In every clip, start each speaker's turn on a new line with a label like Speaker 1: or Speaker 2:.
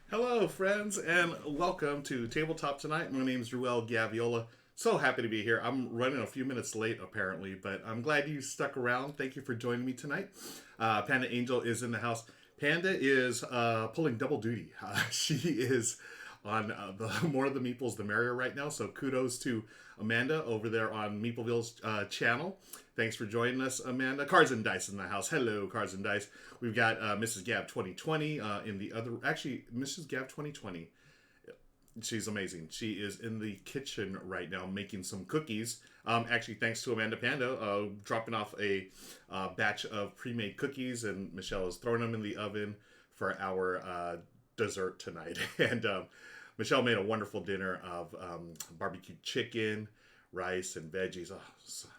Speaker 1: Hello, friends, and welcome to Tabletop Tonight. My name is Ruel Gaviola. So happy to be here. I'm running a few minutes late, apparently, but I'm glad you stuck around. Thank you for joining me tonight. Panda Angel is in the house. Panda is pulling double duty. She is on the more of the Meeples, the merrier right now. So kudos to Amanda over there on Meepleville's channel. Thanks for joining us, Amanda. Cards and Dice in the house. Hello, Cards and Dice. We've got Mrs. Gab 2020 in the other. Actually, Mrs. Gab 2020. She's amazing. She is in the kitchen right now making some cookies. Actually, thanks to Amanda Panda, dropping off a batch of pre-made cookies, and Michelle is throwing them in the oven for our dessert tonight. And Michelle made a wonderful dinner of barbecued chicken, rice, and veggies. Oh,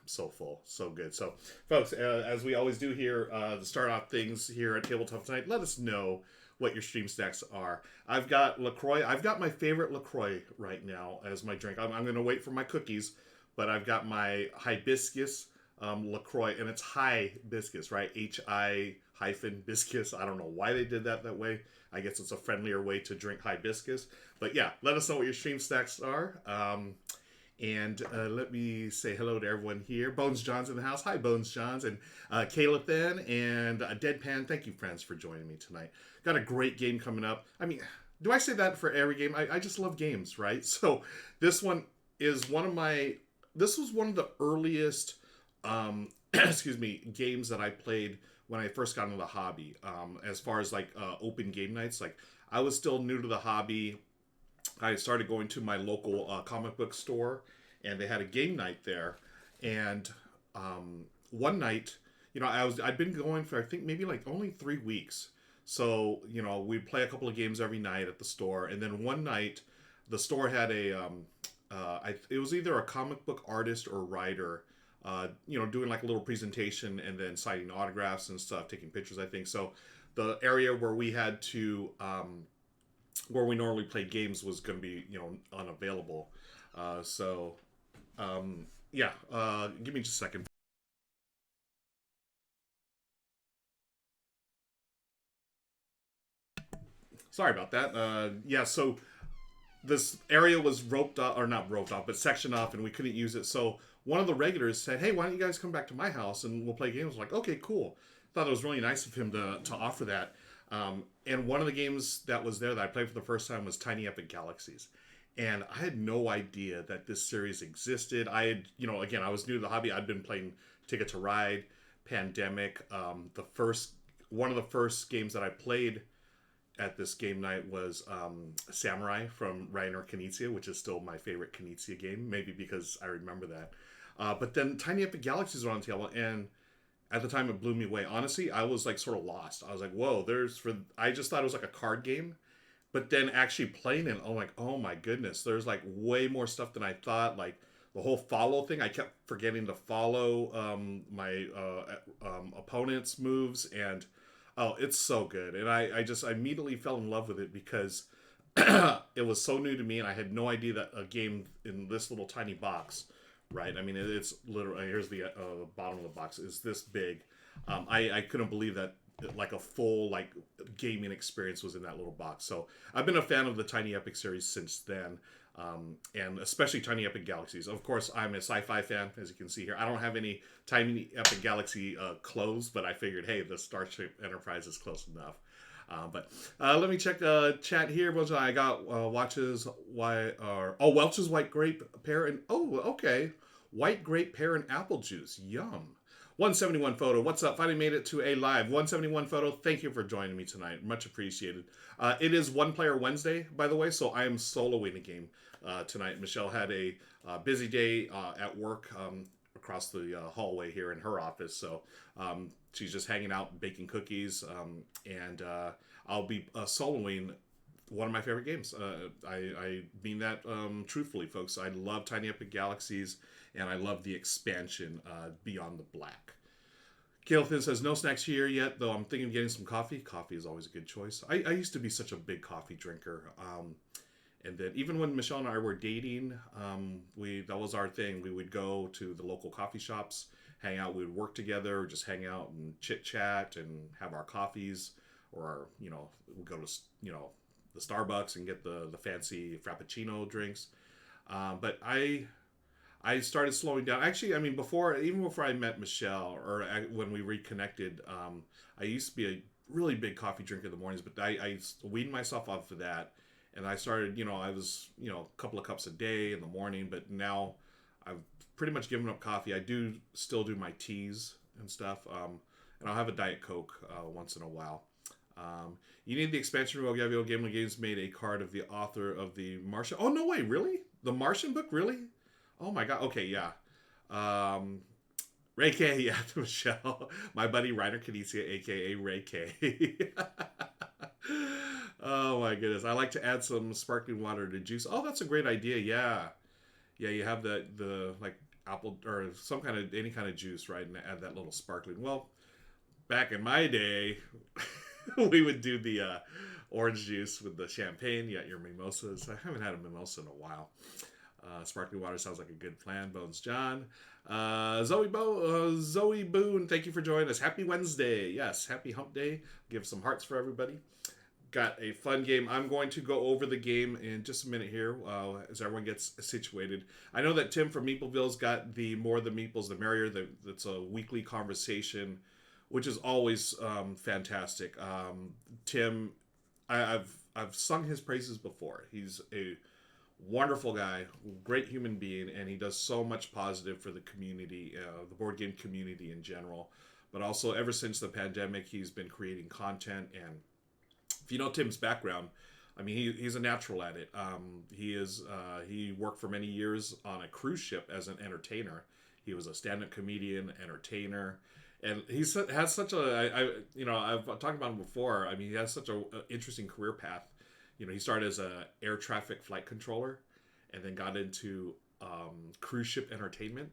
Speaker 1: so full, so good. So, folks, as we always do here, to start off things here at Tabletop Tonight, let us know what your stream snacks are. I've got LaCroix. I've got my favorite LaCroix right now as my drink. I'm going to wait for my cookies, but I've got my hibiscus LaCroix, and it's hibiscus, right? Hi hyphen biscus. I don't know why they did that way. I guess it's a friendlier way to drink hibiscus. But yeah, let us know what your stream snacks are. And let me say hello to everyone here. Bones John's in the house. Hi, Bones Johns. And Kayla Thin and Deadpan. Thank you, friends, for joining me tonight. Got a great game coming up. I mean, do I say that for every game? I just love games, right? So this one is one of my... This was one of the earliest, excuse me, games that I played when I first got into the hobby. As far as like open game nights, like I was still new to the hobby. I started going to my local comic book store, and they had a game night there. And one night, I'd been going for I think maybe like only 3 weeks. So we'd play a couple of games every night at the store, and then one night, the store had it was either a comic book artist or writer, doing like a little presentation and then signing autographs and stuff, taking pictures. I think so. The area where we had to where we normally played games was going to be unavailable. So yeah, give me just a second. Sorry about that. Yeah, so this area was roped off, or not roped off, but sectioned off, and we couldn't use it. So one of the regulars said, "Hey, why don't you guys come back to my house and we'll play games?" Like, okay, cool. Thought it was really nice of him to offer that. And one of the games that was there that I played for the first time was Tiny Epic Galaxies. And I had no idea that this series existed. I had, again, I was new to the hobby. I'd been playing Ticket to Ride, Pandemic. One of the first games that I played at this game night was Samurai from Reiner Knizia, which is still my favorite Knizia game, maybe because I remember that. But then Tiny Epic Galaxies were on the table, and at the time it blew me away. Honestly, I was like sort of lost. I was like, whoa, I just thought it was like a card game. But then actually playing it, I'm like, oh my goodness, there's like way more stuff than I thought. Like the whole follow thing, I kept forgetting to follow my opponent's moves, and oh, it's so good. And I just immediately fell in love with it because it was so new to me, and I had no idea that a game in this little tiny box, right? I mean, it's literally, here's the bottom of the box, is this big. I couldn't believe that like a full like gaming experience was in that little box. So I've been a fan of the Tiny Epic series since then. And especially Tiny Epic Galaxies. Of course, I'm a sci-fi fan, as you can see here. I don't have any Tiny Epic Galaxy clothes, but I figured, hey, the Starship Enterprise is close enough. Let me check chat here. I got watches Welch's White Grape Pear and okay, White Grape Pear and Apple Juice. Yum. 171 Photo, what's up? Finally made it to a live. 171 Photo, thank you for joining me tonight. Much appreciated. It is One Player Wednesday, by the way, so I am soloing a game tonight. Michelle had a busy day at work across the hallway here in her office, so she's just hanging out, baking cookies, and I'll be soloing one of my favorite games. I mean that truthfully, folks. I love Tiny Epic Galaxies, and I love the expansion Beyond the Black. Kailthin says, no snacks here yet, though I'm thinking of getting some coffee. Coffee is always a good choice. I used to be such a big coffee drinker. And then even when Michelle and I were dating, that was our thing. We would go to the local coffee shops, hang out. We would work together, just hang out and chit chat and have our coffees, or we'd go to the Starbucks and get the fancy Frappuccino drinks. But I started slowing down. Actually, I mean, even before I met Michelle, or when we reconnected, I used to be a really big coffee drinker in the mornings, but I weaned myself off of that. And I started, I was, a couple of cups a day in the morning, but now I've pretty much given up coffee. I do still do my teas and stuff. And I'll have a Diet Coke once in a while. You need the expansion rule. Gabriel Gambling Games made a card of the author of the Martian. Oh, no way, really? The Martian book, really? Oh my god. Okay, yeah. Ray K, yeah, Michelle. My buddy Reiner Knizia, aka Ray K. Oh my goodness. I like to add some sparkling water to juice. Oh, that's a great idea. Yeah. Yeah, you have the like apple or any kind of juice, right? And add that little sparkling. Well, back in my day, we would do the orange juice with the champagne. You got your mimosas. I haven't had a mimosa in a while. Sparkling water sounds like a good plan. Bones John. Zoe Boone, thank you for joining us. Happy Wednesday. Yes, happy hump day. Give some hearts for everybody. Got a fun game. I'm going to go over the game in just a minute here as everyone gets situated. I know that Tim from Meepleville's got the More the Meeples, the Merrier. That's a weekly conversation, which is always fantastic. Tim, I've sung his praises before. He's a wonderful guy, great human being, and he does so much positive for the community, the board game community in general. But also, ever since the pandemic, he's been creating content. And if you know Tim's background, I mean, he's a natural at it. He worked for many years on a cruise ship as an entertainer. He was a stand-up comedian, entertainer, and has such a I've talked about him before. I mean, he has such a interesting career path. He started as a air traffic flight controller, and then got into cruise ship entertainment,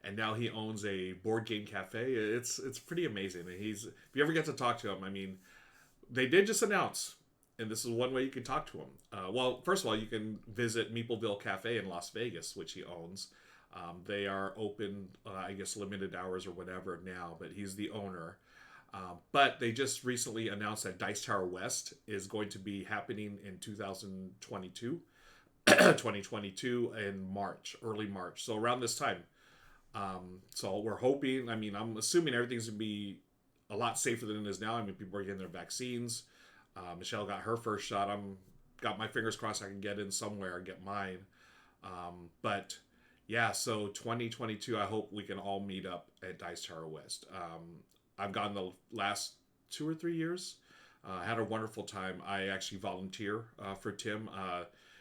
Speaker 1: and now he owns a board game cafe. It's pretty amazing. And if you ever get to talk to him, I mean, they did just announce, and this is one way you can talk to him. Well, first of all, you can visit Meepleville Cafe in Las Vegas, which he owns. They are open, I guess, limited hours or whatever now, but he's the owner. But they just recently announced that Dice Tower West is going to be happening in 2022, 2022 in March, early March. So around this time. So we're hoping, I mean, I'm assuming everything's going to be a lot safer than it is now. I mean, people are getting their vaccines. Michelle got her first shot. Got my fingers crossed I can get in somewhere and get mine. But yeah, so 2022, I hope we can all meet up at Dice Tower West. I've gone the last 2 or 3 years. I had a wonderful time. I actually volunteer for Tim.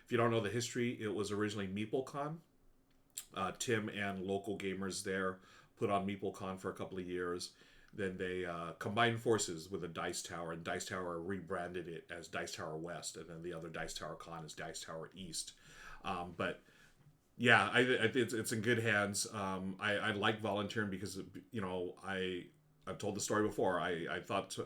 Speaker 1: If you don't know the history, it was originally MeepleCon. Tim and local gamers there put on MeepleCon for a couple of years. Then they combined forces with a Dice Tower, and Dice Tower rebranded it as Dice Tower West, and then the other Dice Tower Con is Dice Tower East. But yeah, I it's in good hands. I like volunteering because I've told the story before. I thought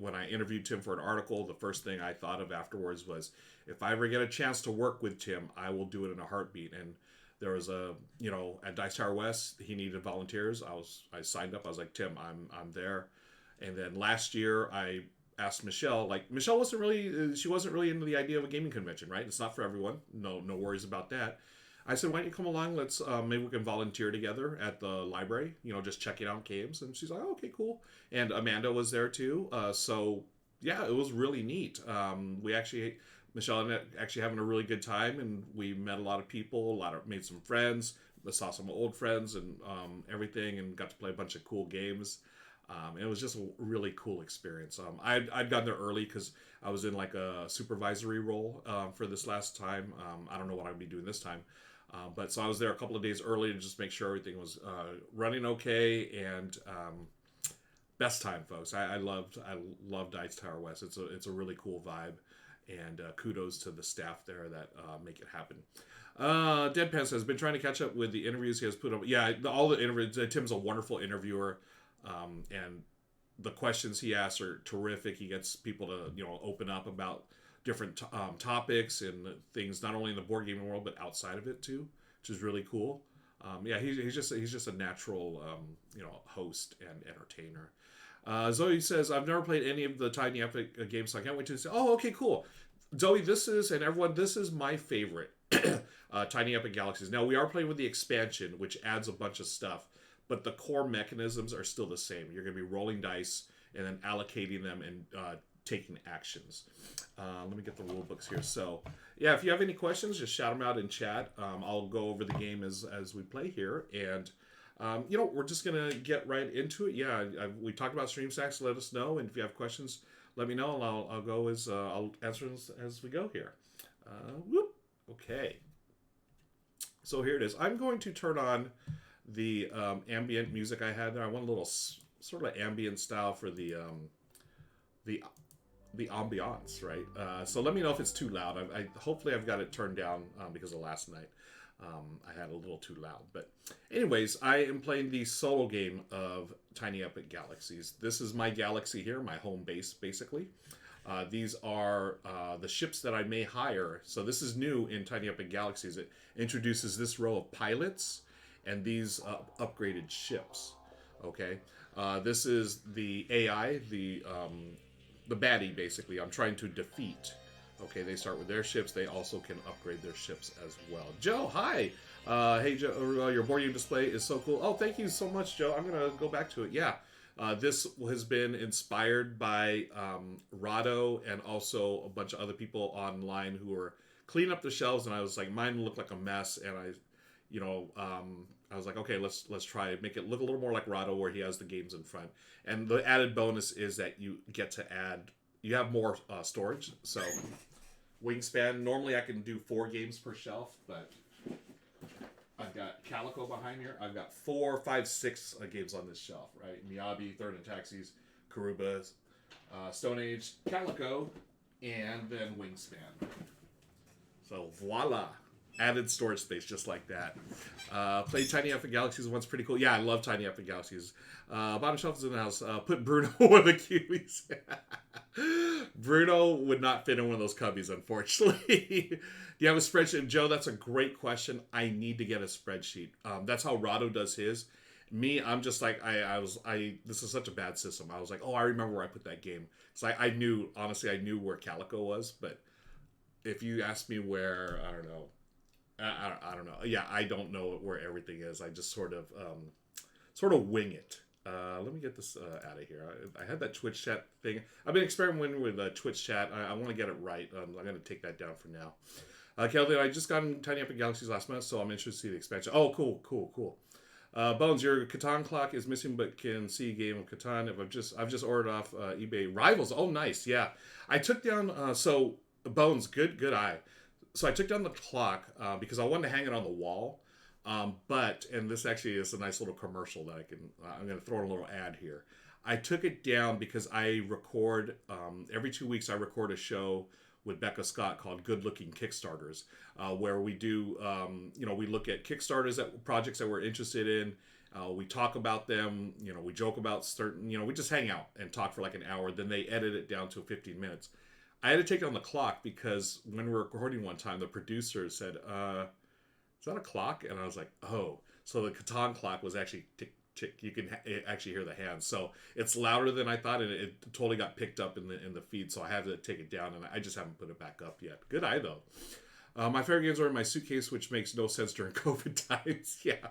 Speaker 1: when I interviewed Tim for an article, the first thing I thought of afterwards was, if I ever get a chance to work with Tim, I will do it in a heartbeat. And there was at Dice Tower West, he needed volunteers. I signed up. I was like, Tim, I'm there. And then last year I asked Michelle. Like, Michelle wasn't really into the idea of a gaming convention, right? It's not for everyone. No worries about that. I said, why don't you come along? Let's maybe we can volunteer together at the library. Just checking out games. And she's like, oh, okay, cool. And Amanda was there too. So yeah, it was really neat. Michelle and I actually having a really good time, and we met a lot of people, made some friends, saw some old friends and everything, and got to play a bunch of cool games. It was just a really cool experience. I'd gotten there early because I was in like a supervisory role for this last time. I don't know what I'd be doing this time. But so I was there a couple of days early to just make sure everything was running okay, and best time, folks. I loved Dice Tower West. It's a really cool vibe. And kudos to the staff there that make it happen. Deadpan says, been trying to catch up with the interviews he has put up. Yeah, all the interviews. Tim's a wonderful interviewer, and the questions he asks are terrific. He gets people to open up about different topics and things, not only in the board gaming world but outside of it too, which is really cool. Yeah, he's just a natural host and entertainer. Zoe says, I've never played any of the Tiny Epic games, so I can't wait to say, oh, okay, cool. Zoe, this is my favorite, Tiny Epic Galaxies. Now, we are playing with the expansion, which adds a bunch of stuff, but the core mechanisms are still the same. You're going to be rolling dice and then allocating them and taking actions. Let me get the rule books here. So, yeah, if you have any questions, just shout them out in chat. I'll go over the game as we play here, and we're just going to get right into it. Yeah, we talked about stream stacks. Let us know. And if you have questions, let me know. And I'll answer as we go here. Okay. So here it is. I'm going to turn on the ambient music I had there. I want a little sort of ambient style for the ambiance, right? So let me know if it's too loud. Hopefully I've got it turned down because of last night. I had a little too loud. But anyways, I am playing the solo game of Tiny Epic Galaxies. This is my galaxy here, my home base, basically. These are the ships that I may hire. So this is new in Tiny Epic Galaxies. It introduces this row of pilots and these upgraded ships. Okay, this is the AI, the baddie, basically. I'm trying to defeat. Okay, they start with their ships. They also can upgrade their ships as well. Joe, hi! Hey, Joe, your board game display is so cool. Oh, thank you so much, Joe. I'm going to go back to it. Yeah, this has been inspired by Rado and also a bunch of other people online who were cleaning up the shelves, and I was like, mine looked like a mess, and I was like, okay, let's try make it look a little more like Rado, where he has the games in front. And the added bonus is that you get to you have more storage. So Wingspan, normally I can do 4 games per shelf, but I'm I've got Calico behind here. I've got 4, 5, 6 games on this shelf, right? Miyabi, Third and Taxis, Karuba, Stone Age, Calico, and then Wingspan. So voila. Added storage space just like that. Played Tiny Epic Galaxies once, pretty cool. Yeah, I love Tiny Epic Galaxies. Bottom shelf is in the house. Put Bruno with the Kiwis. Bruno would not fit in one of those cubbies, unfortunately. Do you have a spreadsheet? Joe, that's a great question. I need to get a spreadsheet. That's how Rado does his. Me, I'm just like, this is such a bad system. I was like, oh, I remember where I put that game. So I knew, honestly, I knew where Calico was, but if you ask me where, I don't know. I don't know. Yeah, I don't know where everything is. I just sort of wing it. Let me get this out of here. I had that Twitch chat thing. I've been experimenting with Twitch chat. I want to get it right. I'm going to take that down for now. Kelvin, I just got in Tiny Epic Galaxies last month, so I'm interested to see the expansion. Oh, cool. Bones, your Catan clock is missing, but can see a game of Catan. I've just ordered off eBay. Rivals. Oh, nice. Yeah, I took down. So Bones, good eye. So I took down the clock because I wanted to hang it on the wall. And this actually is a nice little commercial that I'm going to throw in a little ad here. I took it down because I record, every 2 weeks I record a show with Becca Scott called Good Looking Kickstarters, where we do, we look at Kickstarters, projects that we're interested in. We talk about them, we joke about certain, we just hang out and talk for like an hour. Then they edit it down to 15 minutes. I had to take down the clock because when we were recording one time, the producer said, is that a clock? And I was like, oh. So the Catan clock was actually tick, tick. You can actually hear the hands. So it's louder than I thought, and it totally got picked up in the feed. So I had to take it down, and I just haven't put it back up yet. Good eye, though. My favorite games are in my suitcase, which makes no sense during COVID times. Yeah.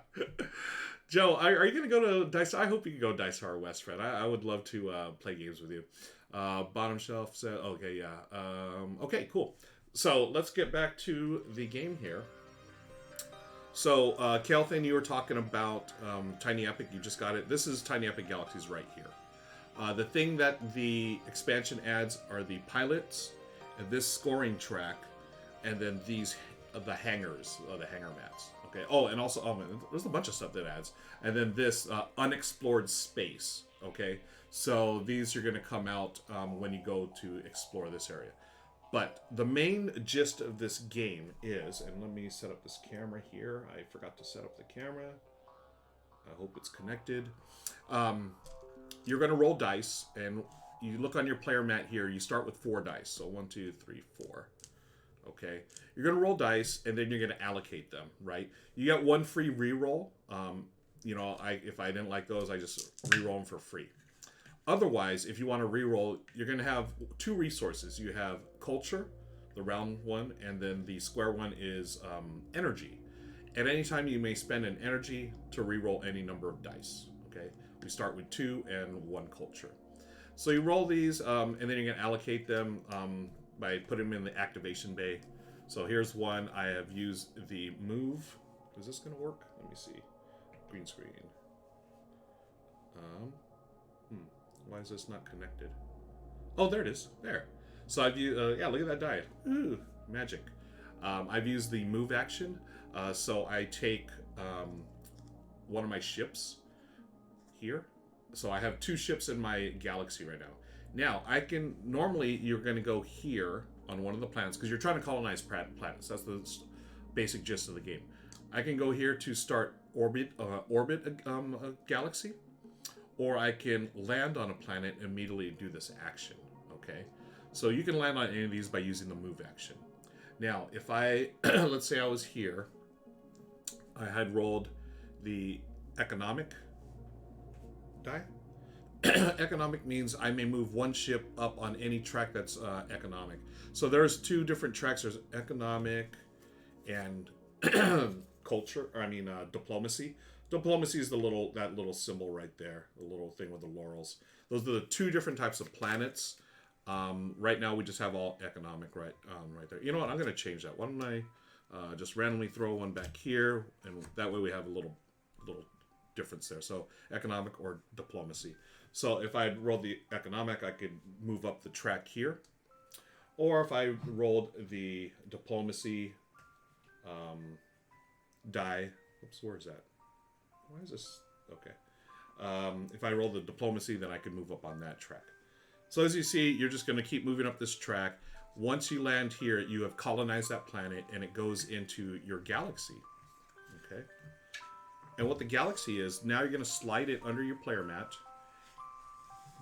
Speaker 1: Joe, are you going to go to Dice? I hope you can go to Dice Tower West, Fred. I would love to play games with you. Bottom shelf said, okay, yeah. Okay, cool. So let's get back to the game here. So, Kelthin, you were talking about Tiny Epic. You just got it. This is Tiny Epic Galaxies right here. The thing that the expansion adds are the pilots, and this scoring track, and then these, the hangars, the hangar mats. Okay. Oh, and also, there's a bunch of stuff that adds. And then this unexplored space. Okay. So these are going to come out when you go to explore this area. But the main gist of this game is, and let me set up this camera here. I forgot to set up the camera. I hope it's connected. You're going to roll dice, and you look on your player mat here. You start with 4 dice. So 1, 2, 3, 4. Okay. You're going to roll dice, and then you're going to allocate them, right? You get 1 free reroll. If I didn't like those, I just reroll them for free. Otherwise, if you want to reroll, you're going to have 2 resources. You have culture, the round one, and then the square one is energy. At any time, you may spend an energy to reroll any number of dice. Okay, we start with 2 and 1 culture. So you roll these, and then you're going to allocate them by putting them in the activation bay. So here's one. I have used the move. Is this going to work? Let me see. Green screen. Why is this not connected? Oh, there it is. There. So I've used, look at that die. Ooh, magic. I've used the move action. So I take one of my ships here. So I have 2 ships in my galaxy right now. Now, normally you're going to go here on one of the planets because you're trying to colonize planets. That's the basic gist of the game. I can go here to start orbit a galaxy. Or I can land on a planet and immediately do this action, okay? So you can land on any of these by using the move action. Now, if I, let's say I was here, I had rolled the economic die. Economic means I may move 1 ship up on any track that's economic. So there's 2 different tracks. There's economic and culture, diplomacy. Diplomacy is that little symbol right there, the little thing with the laurels. Those are the 2 different types of planets. Right now we just have all economic right there. You know what? I'm going to change that. Why don't I just randomly throw one back here, and that way we have a little difference there. So economic or diplomacy. So if I rolled the economic, I could move up the track here. Or if I rolled the diplomacy die, Oops, where is that? Why is this? Okay. If I roll the diplomacy, then I can move up on that track. So as you see, you're just going to keep moving up this track. Once you land here, you have colonized that planet, and it goes into your galaxy. Okay. And what the galaxy is, now you're going to slide it under your player mat.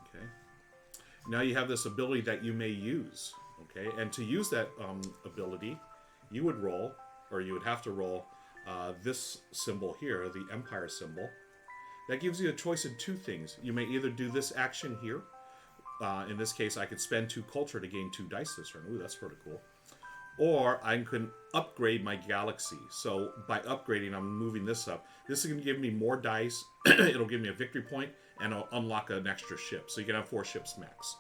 Speaker 1: Okay. Now you have this ability that you may use. Okay. And to use that ability, you would roll, or you would have to roll this symbol here, the Empire symbol. That gives you a choice of two things. You may either do this action here. In this case, I could spend 2 culture to gain 2 dice this turn. Ooh, that's pretty cool. Or I can upgrade my galaxy. So by upgrading, I'm moving this up. This is going to give me more dice. It'll give me a victory point, and I'll unlock an extra ship. So you can have 4 ships max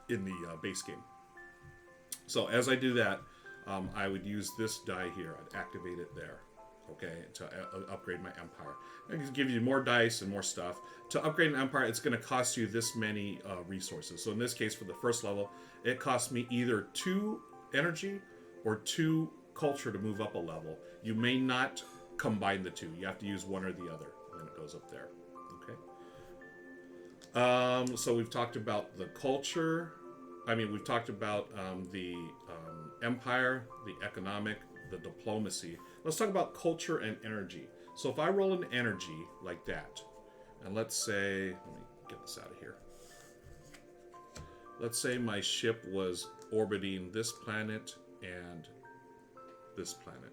Speaker 1: in the base game. So as I do that, I would use this die here. I'd activate it there. Okay, to upgrade my empire. It can give you more dice and more stuff. To upgrade an empire, it's going to cost you this many resources. So in this case, for the first level, it costs me either 2 energy or 2 culture to move up a level. You may not combine the 2. You have to use one or the other, and then it goes up there. Okay. So we've talked about the culture. We've talked about the empire, the economic, the diplomacy. Let's talk about culture and energy. So if I roll an energy like that, and let's say, let me get this out of here. Let's say my ship was orbiting this planet and this planet.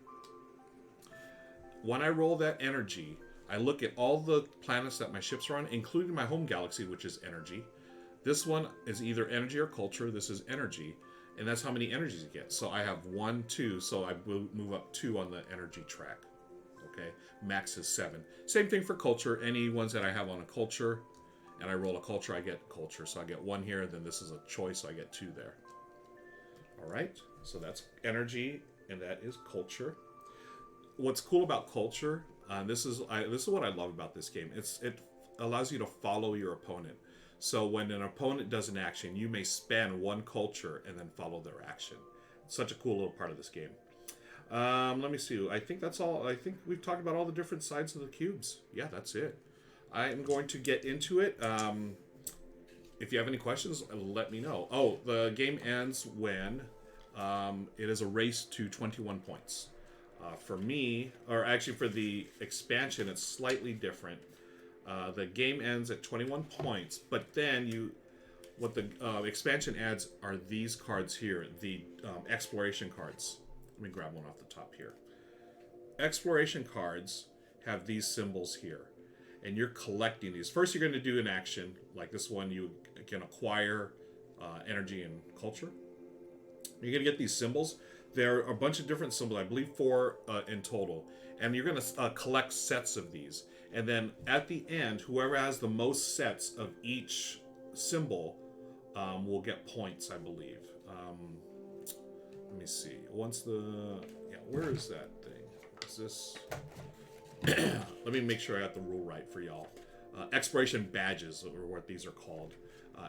Speaker 1: When I roll that energy, I look at all the planets that my ships are on, including my home galaxy, which is energy. This one is either energy or culture. This is energy. And that's how many energies you get. So I have 1, 2, so I will move up 2 on the energy track. Okay, max is 7. Same thing for culture. Any ones that I have on a culture, and I roll a culture, I get culture. So I get 1 here, then this is a choice, so I get 2 there. All right, so that's energy, and that is culture. What's cool about culture, this is what I love about this game. It allows you to follow your opponent. So when an opponent does an action, you may spend 1 culture and then follow their action. Such a cool little part of this game. Let me see. I think that's all. I think we've talked about all the different sides of the cubes. Yeah, that's it. I am going to get into it. If you have any questions, let me know. Oh, the game ends when it is a race to 21 points. For me, or actually for the expansion, it's slightly different. The game ends at 21 points, but then what the expansion adds are these cards here, the exploration cards. Let me grab one off the top here. Exploration cards have these symbols here, and you're collecting these. First, you're going to do an action, like this one. You can acquire energy and culture. You're going to get these symbols. There are a bunch of different symbols, I believe 4 in total, and you're going to collect sets of these. And then at the end, whoever has the most sets of each symbol will get points, I believe. Let me see. Where is that thing? Is this? Let me make sure I got the rule right for y'all. Exploration badges are what these are called.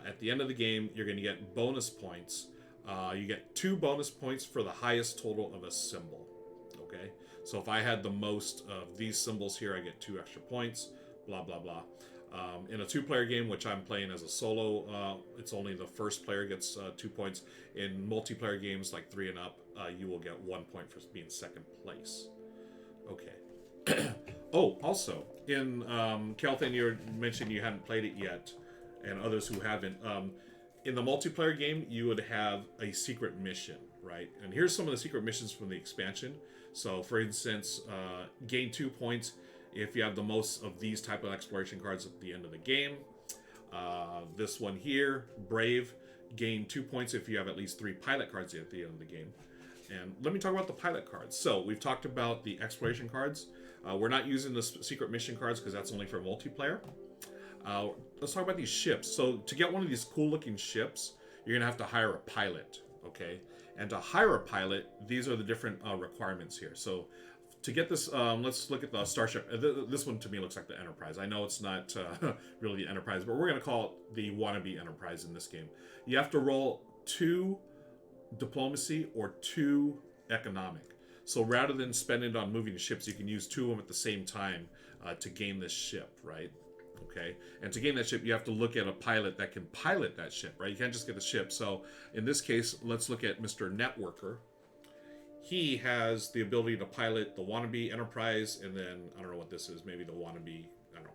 Speaker 1: At the end of the game, you're going to get bonus points. You get 2 bonus points for the highest total of a symbol. Okay? So if I had the most of these symbols here, I get 2 extra points, blah, blah, blah. In a 2-player game, which I'm playing as a solo, it's only the first player gets 2 points. In multiplayer games, like 3 and up, you will get 1 point for being second place. Okay. Oh, also, in Kelthan, you mentioned you hadn't played it yet, and others who haven't. In the multiplayer game, you would have a secret mission, right? And here's some of the secret missions from the expansion. So, for instance, gain 2 points if you have the most of these type of exploration cards at the end of the game. This one here, Brave, gain 2 points if you have at least 3 pilot cards at the end of the game. And let me talk about the pilot cards. So, we've talked about the exploration cards. We're not using the secret mission cards because that's only for multiplayer. Let's talk about these ships. So, to get one of these cool-looking ships, you're going to have to hire a pilot, okay? And to hire a pilot, these are the different requirements here. So to get this, let's look at the Starship. This one to me looks like the Enterprise. I know it's not really the Enterprise, but we're going to call it the wannabe Enterprise in this game. You have to roll 2 diplomacy or 2 economic. So rather than spend it on moving ships, you can use 2 of them at the same time to gain this ship, right? Okay, and to gain that ship, you have to look at a pilot that can pilot that ship, right? You can't just get the ship. So in this case, let's look at Mr. Networker. He has the ability to pilot the Wannabe Enterprise, and then, I don't know what this is, maybe the Wannabe, I don't know,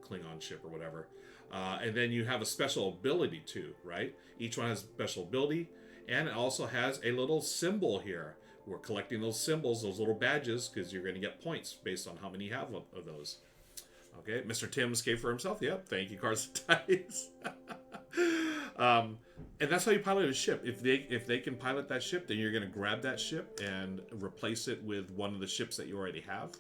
Speaker 1: Klingon ship or whatever. And then you have a special ability too, right? Each one has a special ability, and it also has a little symbol here. We're collecting those symbols, those little badges, because you're going to get points based on how many you have of those. Okay, Mr. Tim escaped for himself. Yep, thank you, Cards and Dice. And that's how you pilot a ship. If they can pilot that ship, then you're going to grab that ship and replace it with one of the ships that you already have,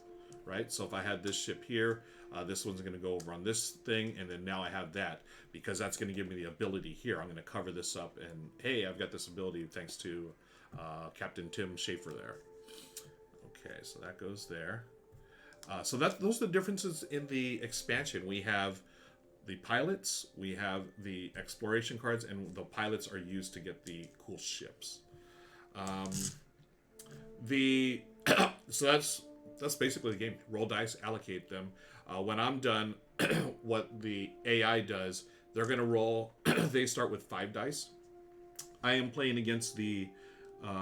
Speaker 1: right? So if I had this ship here, this one's going to go over on this thing, and then now I have that, because that's going to give me the ability here. I'm going to cover this up, and hey, I've got this ability thanks to Captain Tim Schaefer there. Okay, so that goes there. So those are the differences in the expansion. We have the pilots, we have the exploration cards, and the pilots are used to get the cool ships. So that's basically the game. Roll dice, allocate them. When I'm done, what the AI does, they're going to roll. They start with 5 dice. I am playing against the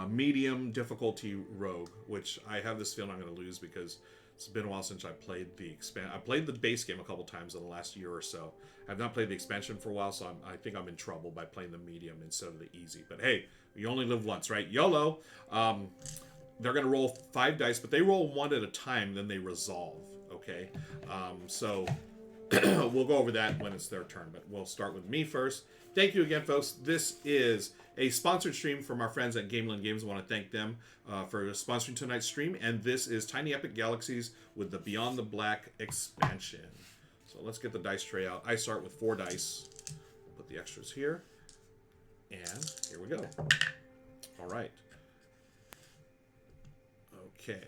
Speaker 1: medium difficulty rogue, which I have this feeling I'm going to lose because it's been a while since I played I played the base game a couple times in the last year or so. I've not played the expansion for a while, so I think I'm in trouble by playing the medium instead of the easy. But hey, you only live once, right? YOLO! They're going to roll 5 dice, but they roll 1 at a time, then they resolve, okay? So we'll go over that when it's their turn, but we'll start with me first. Thank you again, folks. This is a sponsored stream from our friends at Gameland Games. I want to thank them for sponsoring tonight's stream. And this is Tiny Epic Galaxies with the Beyond the Black expansion. So let's get the dice tray out. I start with 4 dice. Put the extras here. And here we go. All right. Okay.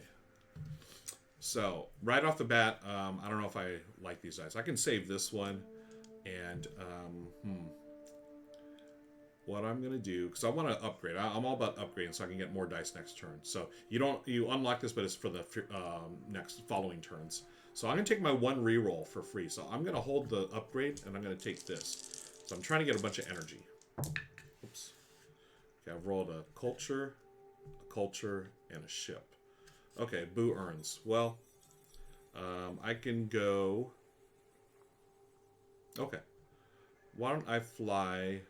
Speaker 1: So right off the bat, I don't know if I like these dice. I can save this one. And, what I'm going to do, because I want to upgrade. I'm all about upgrading so I can get more dice next turn. So you unlock this, but it's for the following turns. So I'm going to take my 1 reroll for free. So I'm going to hold the upgrade, and I'm going to take this. So I'm trying to get a bunch of energy. Oops. Okay, I've rolled a culture, and a ship. Okay, Boo earns. Well, I can go... Okay. Why don't I fly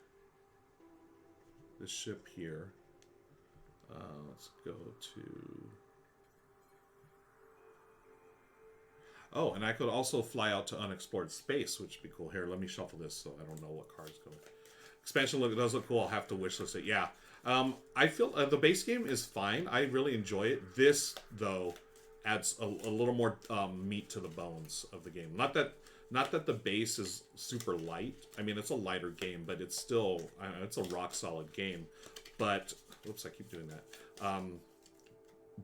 Speaker 1: this ship here? Let's go to... Oh, and I could also fly out to unexplored space, which would be cool. Here, let me shuffle this so I don't know what cards go. Expansion does look cool. I'll have to wishlist it. Yeah. I feel the base game is fine. I really enjoy it. This, though, adds a little more meat to the bones of the game. Not that the base is super light. I mean, it's a lighter game, but it's still, it's a rock solid game. But, whoops, I keep doing that.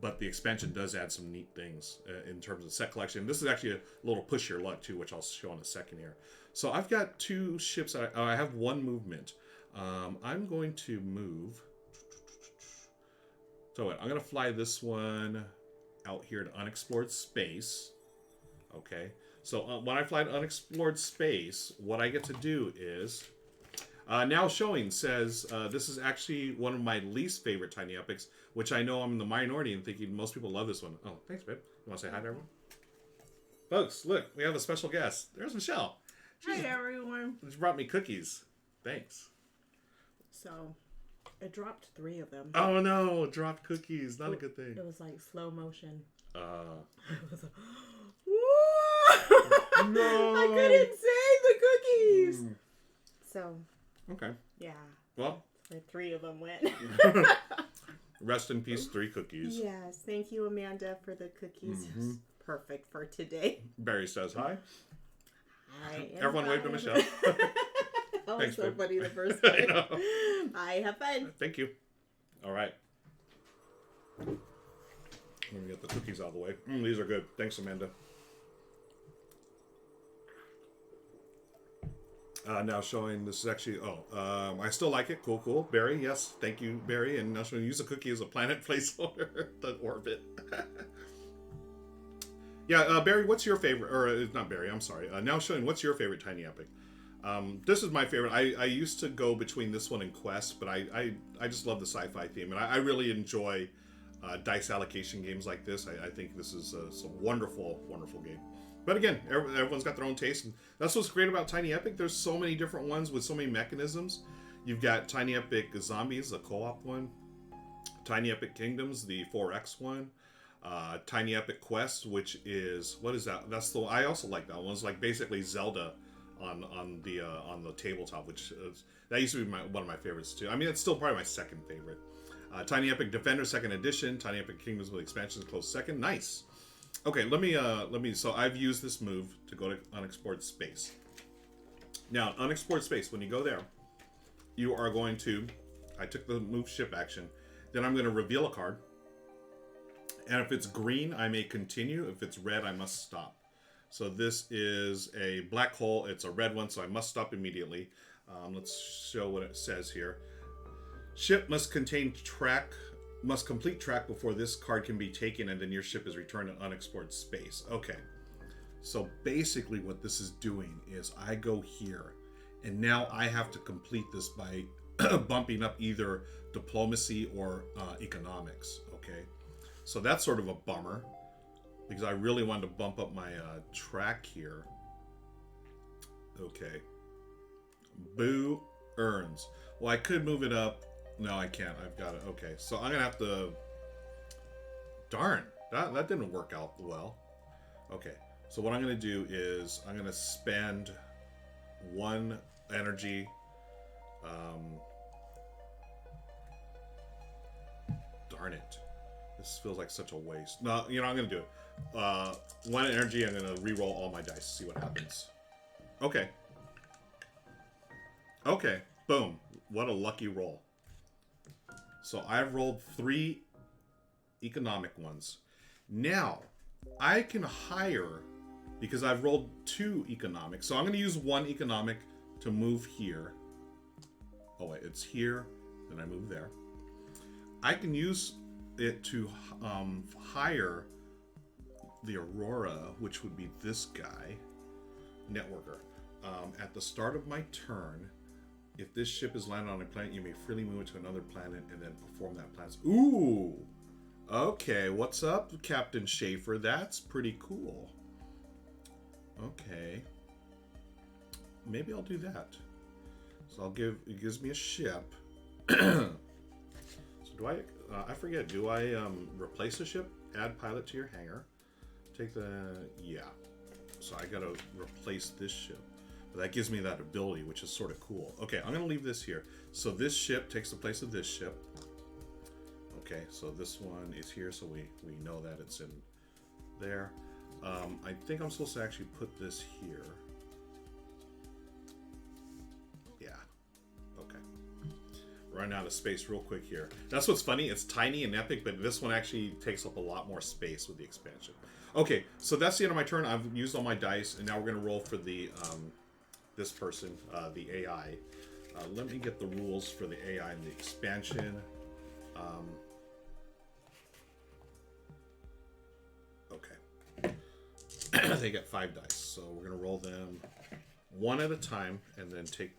Speaker 1: But the expansion does add some neat things in terms of set collection. This is actually a little push your luck too, which I'll show in a second here. So I've got 2 ships. I have 1 movement. I'm going to move. So I'm going to fly this one out here to unexplored space. Okay. So when I fly to unexplored space, what I get to do is... now showing says this is actually one of my least favorite Tiny Epics, which I know I'm in the minority and thinking most people love this one. Oh, thanks, babe. You want to say hi to everyone? Folks, look, we have a special guest. There's Michelle.
Speaker 2: Hi, everyone.
Speaker 1: She brought me cookies. Thanks.
Speaker 2: So, I dropped 3 of them.
Speaker 1: Oh, no. Dropped cookies. Not a good thing.
Speaker 2: It was like slow motion. It was like,
Speaker 1: no.
Speaker 2: I couldn't save the cookies. So...
Speaker 1: Okay.
Speaker 2: Yeah.
Speaker 1: Well.
Speaker 2: 3 of them went.
Speaker 1: Rest in peace, 3 cookies.
Speaker 2: Yes. Thank you, Amanda, for the cookies. Mm-hmm. Perfect for today.
Speaker 1: Barry says hi.
Speaker 2: Hi.
Speaker 1: Everyone wave to Michelle.
Speaker 2: That
Speaker 1: Thanks,
Speaker 2: was so
Speaker 1: babe.
Speaker 2: funny the first time. Bye. Have fun.
Speaker 1: Thank you. All right. Let me get the cookies out of the way. These are good. Thanks, Amanda. Now showing this is actually I still like it. Cool. Barry, yes, thank you, Barry. And now showing use a cookie as a planet placeholder. The orbit. Yeah, Barry, what's your favorite? Or not Barry, I'm sorry. Now showing what's your favorite Tiny Epic? This is my favorite. I used to go between this one and Quest, but I just love the sci-fi theme, and I really enjoy dice allocation games like this. I think this is a wonderful game. But again, everyone's got their own taste, and that's what's great about Tiny Epic. There's so many different ones with so many mechanisms. You've got Tiny Epic Zombies, the co-op one. Tiny Epic Kingdoms, the 4X one. Tiny Epic Quest, which is what is that? That's the I also like that one. It's like basically Zelda on the tabletop, which is, that used to be one of my favorites too. I mean, it's still probably my second favorite. Tiny Epic Defender Second Edition, Tiny Epic Kingdoms with expansions close second. Nice. Okay, let me. So I've used this move to go to unexplored space. Now, unexplored space. When you go there, you are going to. I took the move ship action. Then I'm going to reveal a card. And if it's green, I may continue. If it's red, I must stop. So this is a black hole. It's a red one, so I must stop immediately. Let's show what it says here. Ship must complete track before this card can be taken and then your ship is returned to unexplored space. Okay. So basically what this is doing is I go here and now I have to complete this by bumping up either diplomacy or economics. Okay. So that's sort of a bummer because I really wanted to bump up my track here. Okay. Boo earns. Well, I could move it up. No, I can't. I've got it. Okay, so I'm going to have to... Darn. That didn't work out well. Okay, so what I'm going to do is I'm going to spend one energy. Darn it. This feels like such a waste. No, I'm going to do it. One energy, I'm going to re-roll all my dice, see what happens. Okay. Okay, boom. What a lucky roll. So I've rolled 3 economic ones. Now, I can hire, because I've rolled 2 economic. So I'm going to use 1 economic to move here. Oh wait, it's here, then I move there. I can use it to hire the Aurora, which would be this guy, Networker. At the start of my turn, if this ship is landed on a planet, you may freely move it to another planet and then perform that planet's... Ooh! Okay, what's up, Captain Schaefer? That's pretty cool. Okay. Maybe I'll do that. So it gives me a ship. So do I forget, do I replace a ship? Add pilot to your hangar. Yeah. So I gotta replace this ship. That gives me that ability, which is sort of cool. Okay, I'm going to leave this here. So this ship takes the place of this ship. Okay, so this one is here, so we know that it's in there. I think I'm supposed to actually put this here. Yeah. Okay. Run out of space real quick here. That's what's funny. It's tiny and epic, but this one actually takes up a lot more space with the expansion. Okay, so that's the end of my turn. I've used all my dice, and now we're going to roll for the... this person, the AI. Let me get the rules for the AI and the expansion. Okay. They get 5 dice, so we're going to roll them one at a time and then take...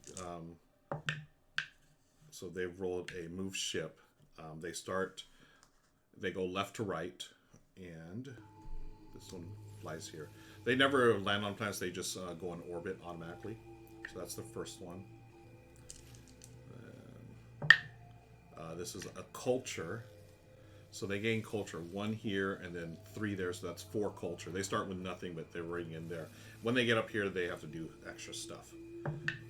Speaker 1: so they've rolled a move ship. They go left to right, and this one flies here. They never land on planets, they just go in orbit automatically. So that's the first one. This is a culture. So they gain culture. 1 here and then 3 there, so that's 4 culture. They start with nothing, but they're already in there. When they get up here, they have to do extra stuff.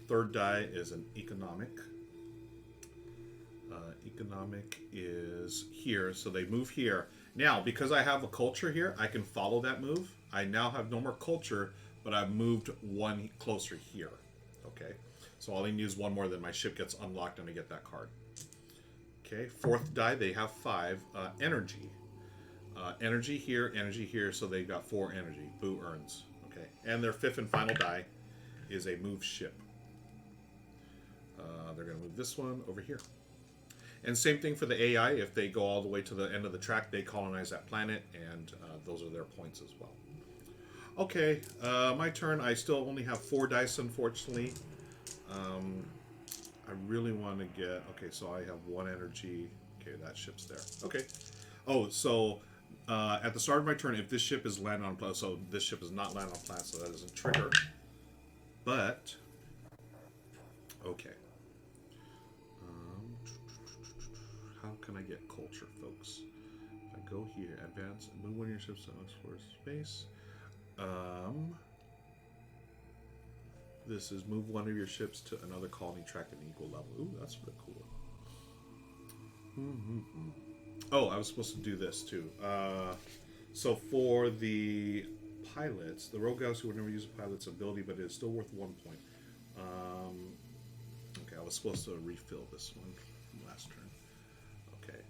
Speaker 1: Third die is an economic. Economic is here, so they move here. Now, because I have a culture here, I can follow that move. I now have no more culture, but I've moved 1 closer here. Okay, so I'll only use 1 more, then my ship gets unlocked and I get that card. Okay, 4th die, they have 5. Energy. Energy here, so they got 4 energy. Boo earns. Okay, and their 5th and final die is a move ship. they're going to move this one over here. And same thing for the AI. If they go all the way to the end of the track, they colonize that planet, and those are their points as well. Okay, my turn. I still only have 4 dice, unfortunately. I really want to get... Okay, so I have 1 energy. Okay, that ship's there. Okay. Oh, so at the start of my turn, if this ship is landed on planet... So this ship is not landed on planet, so that doesn't trigger. But... Okay. How can I get culture, folks? If I go here, advance, move one of your ships to explore space. This is move one of your ships to another colony track at an equal level. Ooh, that's really cool. Oh, I was supposed to do this too. So for the pilots, the rogue galaxy would never use a pilot's ability, but it is still worth 1 point. Okay, I was supposed to refill this one from last turn. Okay.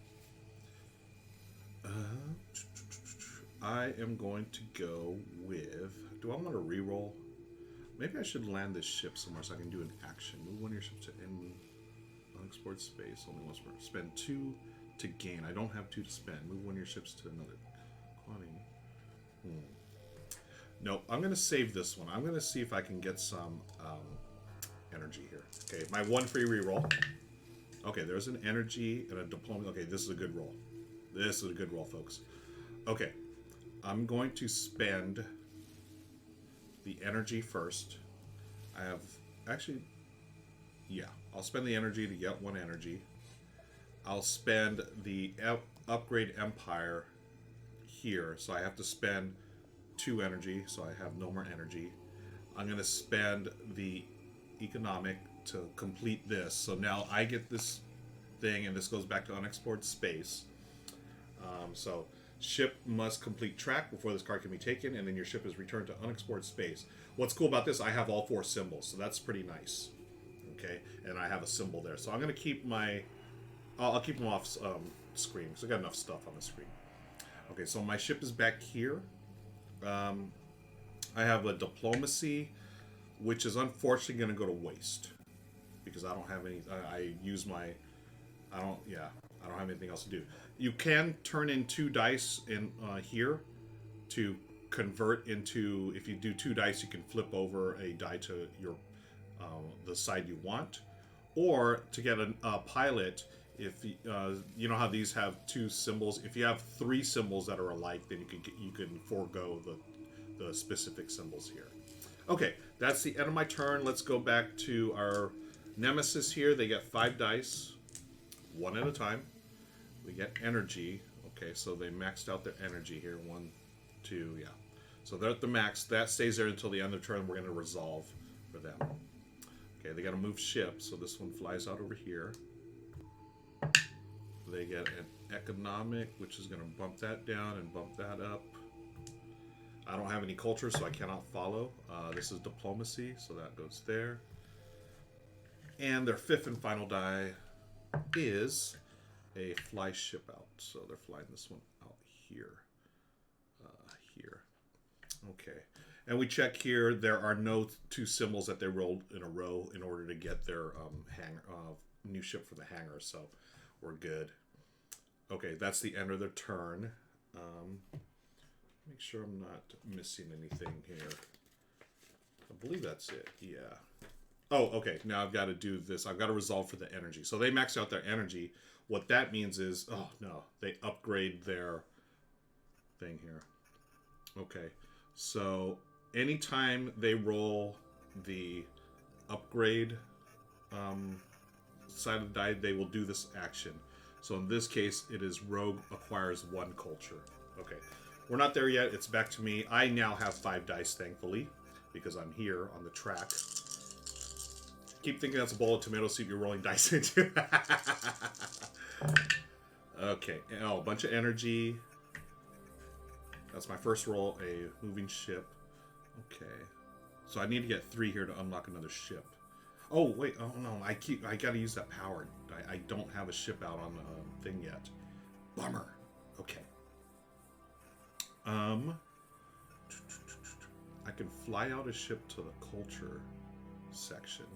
Speaker 1: I am going to go with... Do I want to reroll? Maybe I should land this ship somewhere so I can do an action. Move one of your ships to unexplored space. Only once more. Spend 2 to gain. I don't have 2 to spend. Move one of your ships to another colony. No, I'm going to save this one. I'm going to see if I can get some energy here. Okay, my 1 free reroll. Okay, there's an energy and a diplomacy. Okay, this is a good roll. This is a good roll, folks. Okay, I'm going to spend the energy first. I have... Actually, yeah. I'll spend the energy to get 1 energy. I'll spend the upgrade empire here. So I have to spend 2 energy. So I have no more energy. I'm going to spend the economic to complete this. So now I get this thing, and this goes back to unexplored space. So ship must complete track before this card can be taken, and then your ship is returned to unexplored space. What's cool about this, I have all 4 symbols, so that's pretty nice. Okay, and I have a symbol there. So I'm going to keep my... I'll keep them off screen, because I got enough stuff on the screen. Okay, so my ship is back here. I have a diplomacy, which is unfortunately going to go to waste. Because I don't have any... I use my... I don't have anything else to do. You can turn in 2 dice in here to convert into... If you do 2 dice, you can flip over a die to your the side you want. Or to get a pilot, if you know how these have 2 symbols. If you have 3 symbols that are alike, then you can forego the specific symbols here. Okay, that's the end of my turn. Let's go back to our nemesis here. They get 5 dice, 1 at a time. We get energy. Okay, so they maxed out their energy here. 1, 2, yeah. So they're at the max. That stays there until the end of the turn. We're going to resolve for them. Okay, they got to move ships. So this one flies out over here. They get an economic, which is going to bump that down and bump that up. I don't have any culture, so I cannot follow. This is diplomacy, so that goes there. And their 5th and final die is a fly ship out. So they're flying this one out here. Here. Okay. And we check here. There are no 2 symbols that they rolled in a row in order to get their hangar, new ship for the hangar. So we're good. Okay, that's the end of their turn. Make sure I'm not missing anything here. I believe that's it. Yeah. Oh, okay. Now I've got to do this. I've got to resolve for the energy. So they max out their energy. What that means is, oh no, they upgrade their thing here. Okay. So anytime they roll the upgrade side of the die, they will do this action. So in this case, it is rogue acquires 1 culture. Okay. We're not there yet. It's back to me. I now have 5 dice, thankfully, because I'm here on the track. Keep thinking that's a bowl of tomato soup you're rolling dice into. Okay. Oh, a bunch of energy. That's my first roll, a moving ship. Okay. So I need to get 3 here to unlock another ship. Oh, wait. Oh, no. I gotta use that power. I don't have a ship out on the thing yet. Bummer. Okay. I can fly out a ship to the culture section.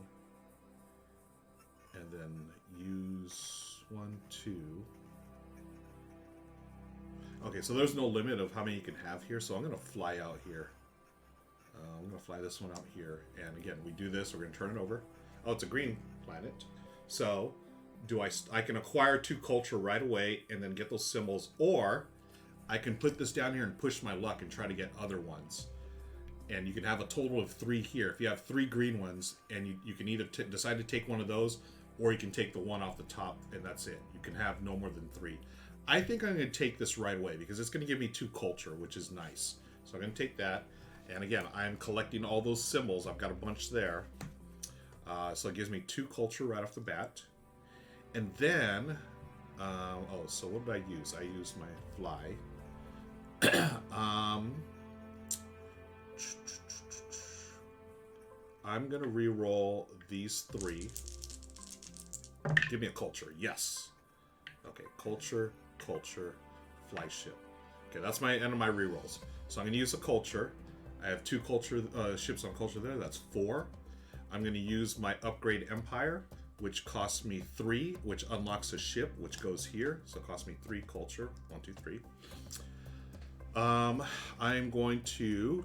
Speaker 1: and then use 1, 2. Okay, so there's no limit of how many you can have here, so I'm going to fly out here. I'm going to fly this one out here, and again, we do this, we're going to turn it over. Oh, it's a green planet. So, I can acquire 2 culture right away and then get those symbols, or I can put this down here and push my luck and try to get other ones. And you can have a total of 3 here. If you have 3 green ones, and you can either decide to take one of those, or you can take the one off the top, and that's it. You can have no more than 3. I think I'm going to take this right away because it's going to give me 2 culture, which is nice. So I'm going to take that. And again, I'm collecting all those symbols. I've got a bunch there. So it gives me 2 culture right off the bat. And then, so what did I use? I used my fly. I'm going to re-roll these 3. Give me a culture. Yes. Okay, culture, fly ship. Okay, that's my end of my re-rolls. So I'm going to use a culture. I have 2 culture ships on culture there. That's 4. I'm going to use my upgrade empire, which costs me 3, which unlocks a ship, which goes here. So it costs me 3 culture. 1, 2, 3. I'm going to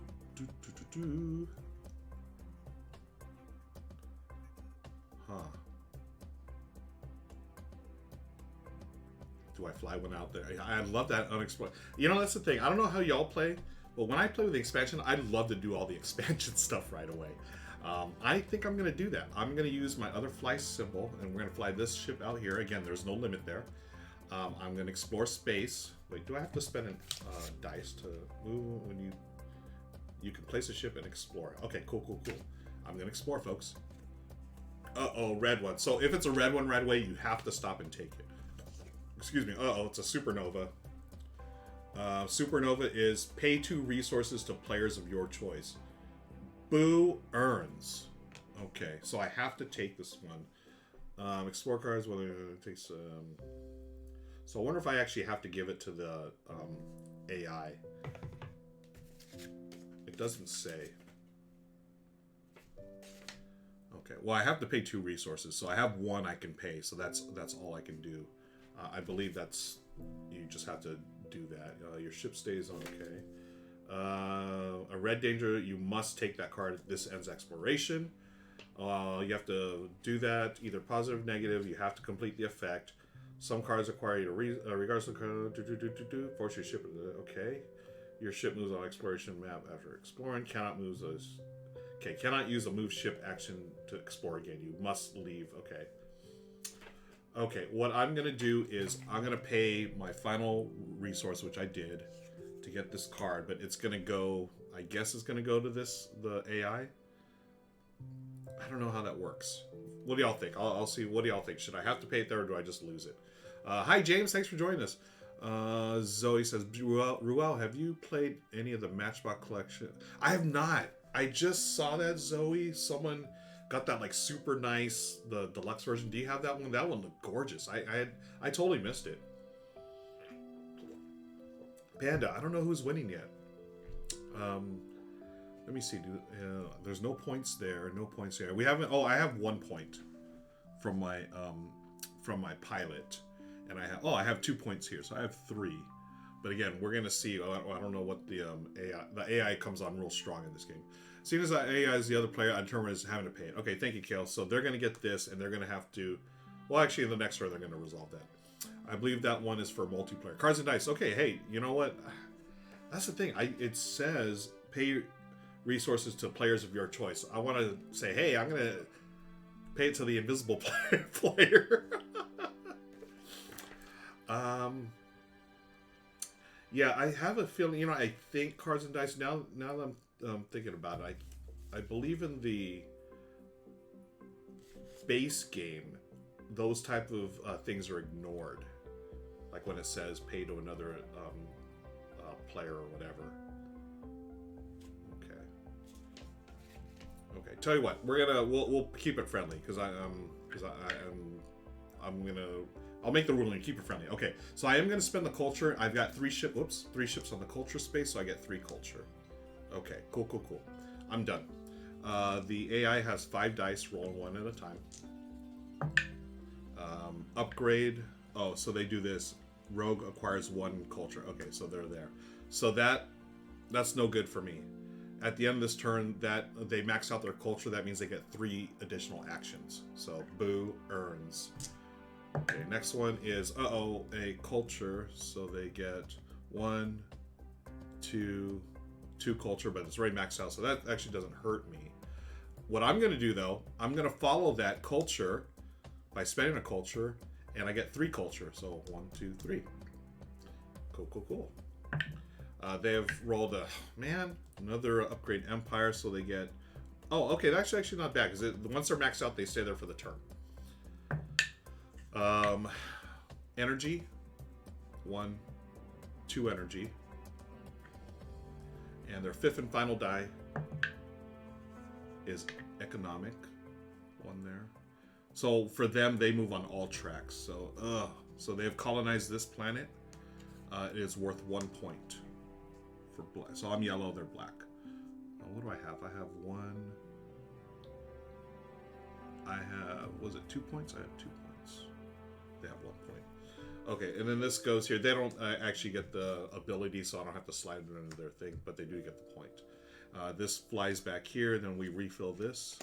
Speaker 1: Do I fly one out there? I love that unexplored. You know, that's the thing. I don't know how y'all play, but when I play with the expansion, I love to do all the expansion stuff right away. I think I'm going to do that. I'm going to use my other fly symbol, and we're going to fly this ship out here. Again, there's no limit there. I'm going to explore space. Wait, do I have to spend a dice to move when you can place a ship and explore? Okay, cool. I'm going to explore, folks. Uh-oh, red one. So if it's a red one right away, you have to stop and take it. Excuse me. Uh-oh, it's a supernova. Supernova is pay 2 resources to players of your choice. Boo earns. Okay, so I have to take this one. Explore cards, whether it takes... So I wonder if I actually have to give it to the AI. It doesn't say. Okay, well I have to pay 2 resources, so I have 1 I can pay, so that's all I can do. I believe that's... You just have to do that. Your ship stays on, okay. A red danger, you must take that card. This ends exploration. You have to do that, either positive or negative. You have to complete the effect. Some cards require you to, regardless of the force your ship. Okay. Your ship moves on exploration map after exploring. Cannot move those. Okay, cannot use a move ship action to explore again. You must leave. Okay. Okay, what I'm going to do is I'm going to pay my final resource, which I did, to get this card, but it's going to go, I guess it's going to go to the AI. I don't know how that works. What do y'all think? I'll see. What do y'all think? Should I have to pay it there, or do I just lose it? Hi, James. Thanks for joining us. Zoe says, Ruel, have you played any of the Matchbox collection? I have not. I just saw that, Zoe. Someone got that like super nice, the deluxe version. Do you have that one? That one looked gorgeous. I totally missed it. Panda, I don't know who's winning yet. Let me see. There's no points there. No points there. We haven't. Oh, I have 1 point from my pilot, and I have 2 points here, so I have 3. But again, we're gonna see. I don't know what the AI. The AI comes on real strong in this game. Seeing as that AI is the other player, I determine as having to pay it. Okay, thank you, Kale. So they're gonna get this, and they're gonna have to. Well, actually, in the next round, they're gonna resolve that. I believe that one is for multiplayer. Cards and dice. Okay, hey, you know what? That's the thing. It says pay resources to players of your choice. I want to say, hey, I'm gonna pay it to the invisible player. Yeah, I have a feeling. You know, I think cards and dice. Now that I'm thinking about it, I believe in the base game. Those type of things are ignored, like when it says pay to another player or whatever. Okay. Tell you what, we'll keep it friendly because I'll make the ruling keep it friendly. Okay, so I am gonna spend the culture. I've got 3 ships on the culture space, so I get 3 culture. Okay, cool. I'm done. The AI has 5 dice, rolling 1 at a time. Upgrade. Oh, so they do this. Rogue acquires 1 culture. Okay, so they're there. So that's no good for me. At the end of this turn, that they max out their culture. That means they get 3 additional actions. So Boo earns. Okay, next one is a culture. So they get 1, 2 culture, but it's already maxed out. So that actually doesn't hurt me. What I'm going to do though, I'm going to follow that culture by spending a culture, and I get 3 culture. So 1, 2, 3. Cool. They have rolled another upgrade empire, so they get. Oh, okay, that's actually not bad because once they're maxed out, they stay there for the turn. Energy, 1, 2 energy, and their 5th and final die is economic, 1 there. So for them, they move on all tracks. So they have colonized this planet. It is worth 1 point for black. So I'm yellow, they're black. What do I have? I have 1. I have, was it 2 points? I have 2 points. They have 1 point. Okay, and then this goes here. They don't actually get the ability, so I don't have to slide it into their thing, but they do get the point. This flies back here, then we refill this.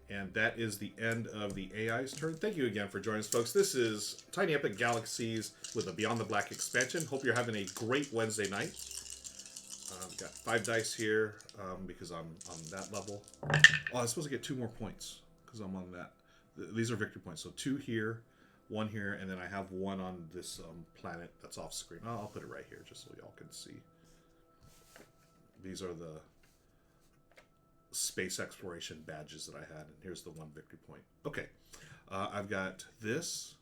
Speaker 1: And that is the end of the AI's turn. Thank you again for joining us, folks. This is Tiny Epic Galaxies with a Beyond the Black expansion. Hope you're having a great Wednesday night. Got 5 dice here because I'm on that level. Oh, I'm supposed to get 2 more points because I'm on that. These are victory points. So 2 here, 1 here, and then I have 1 on this planet that's off screen. I'll put it right here just so y'all can see. These are the space exploration badges that I had, and here's the 1 victory point. Okay, I've got this,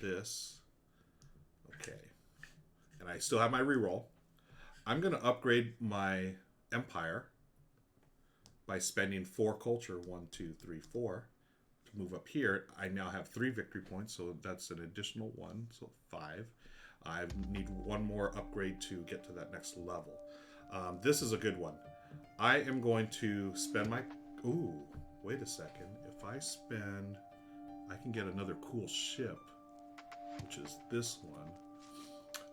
Speaker 1: okay, and I still have my reroll. I'm going to upgrade my empire by spending 4 culture, 1, 2, 3, 4, to move up here. I now have 3 victory points, so that's an additional 1, so 5. I need 1 more upgrade to get to that next level. This is a good one. I am going to spend my... Ooh, wait a second. If I spend... I can get another cool ship, which is this one.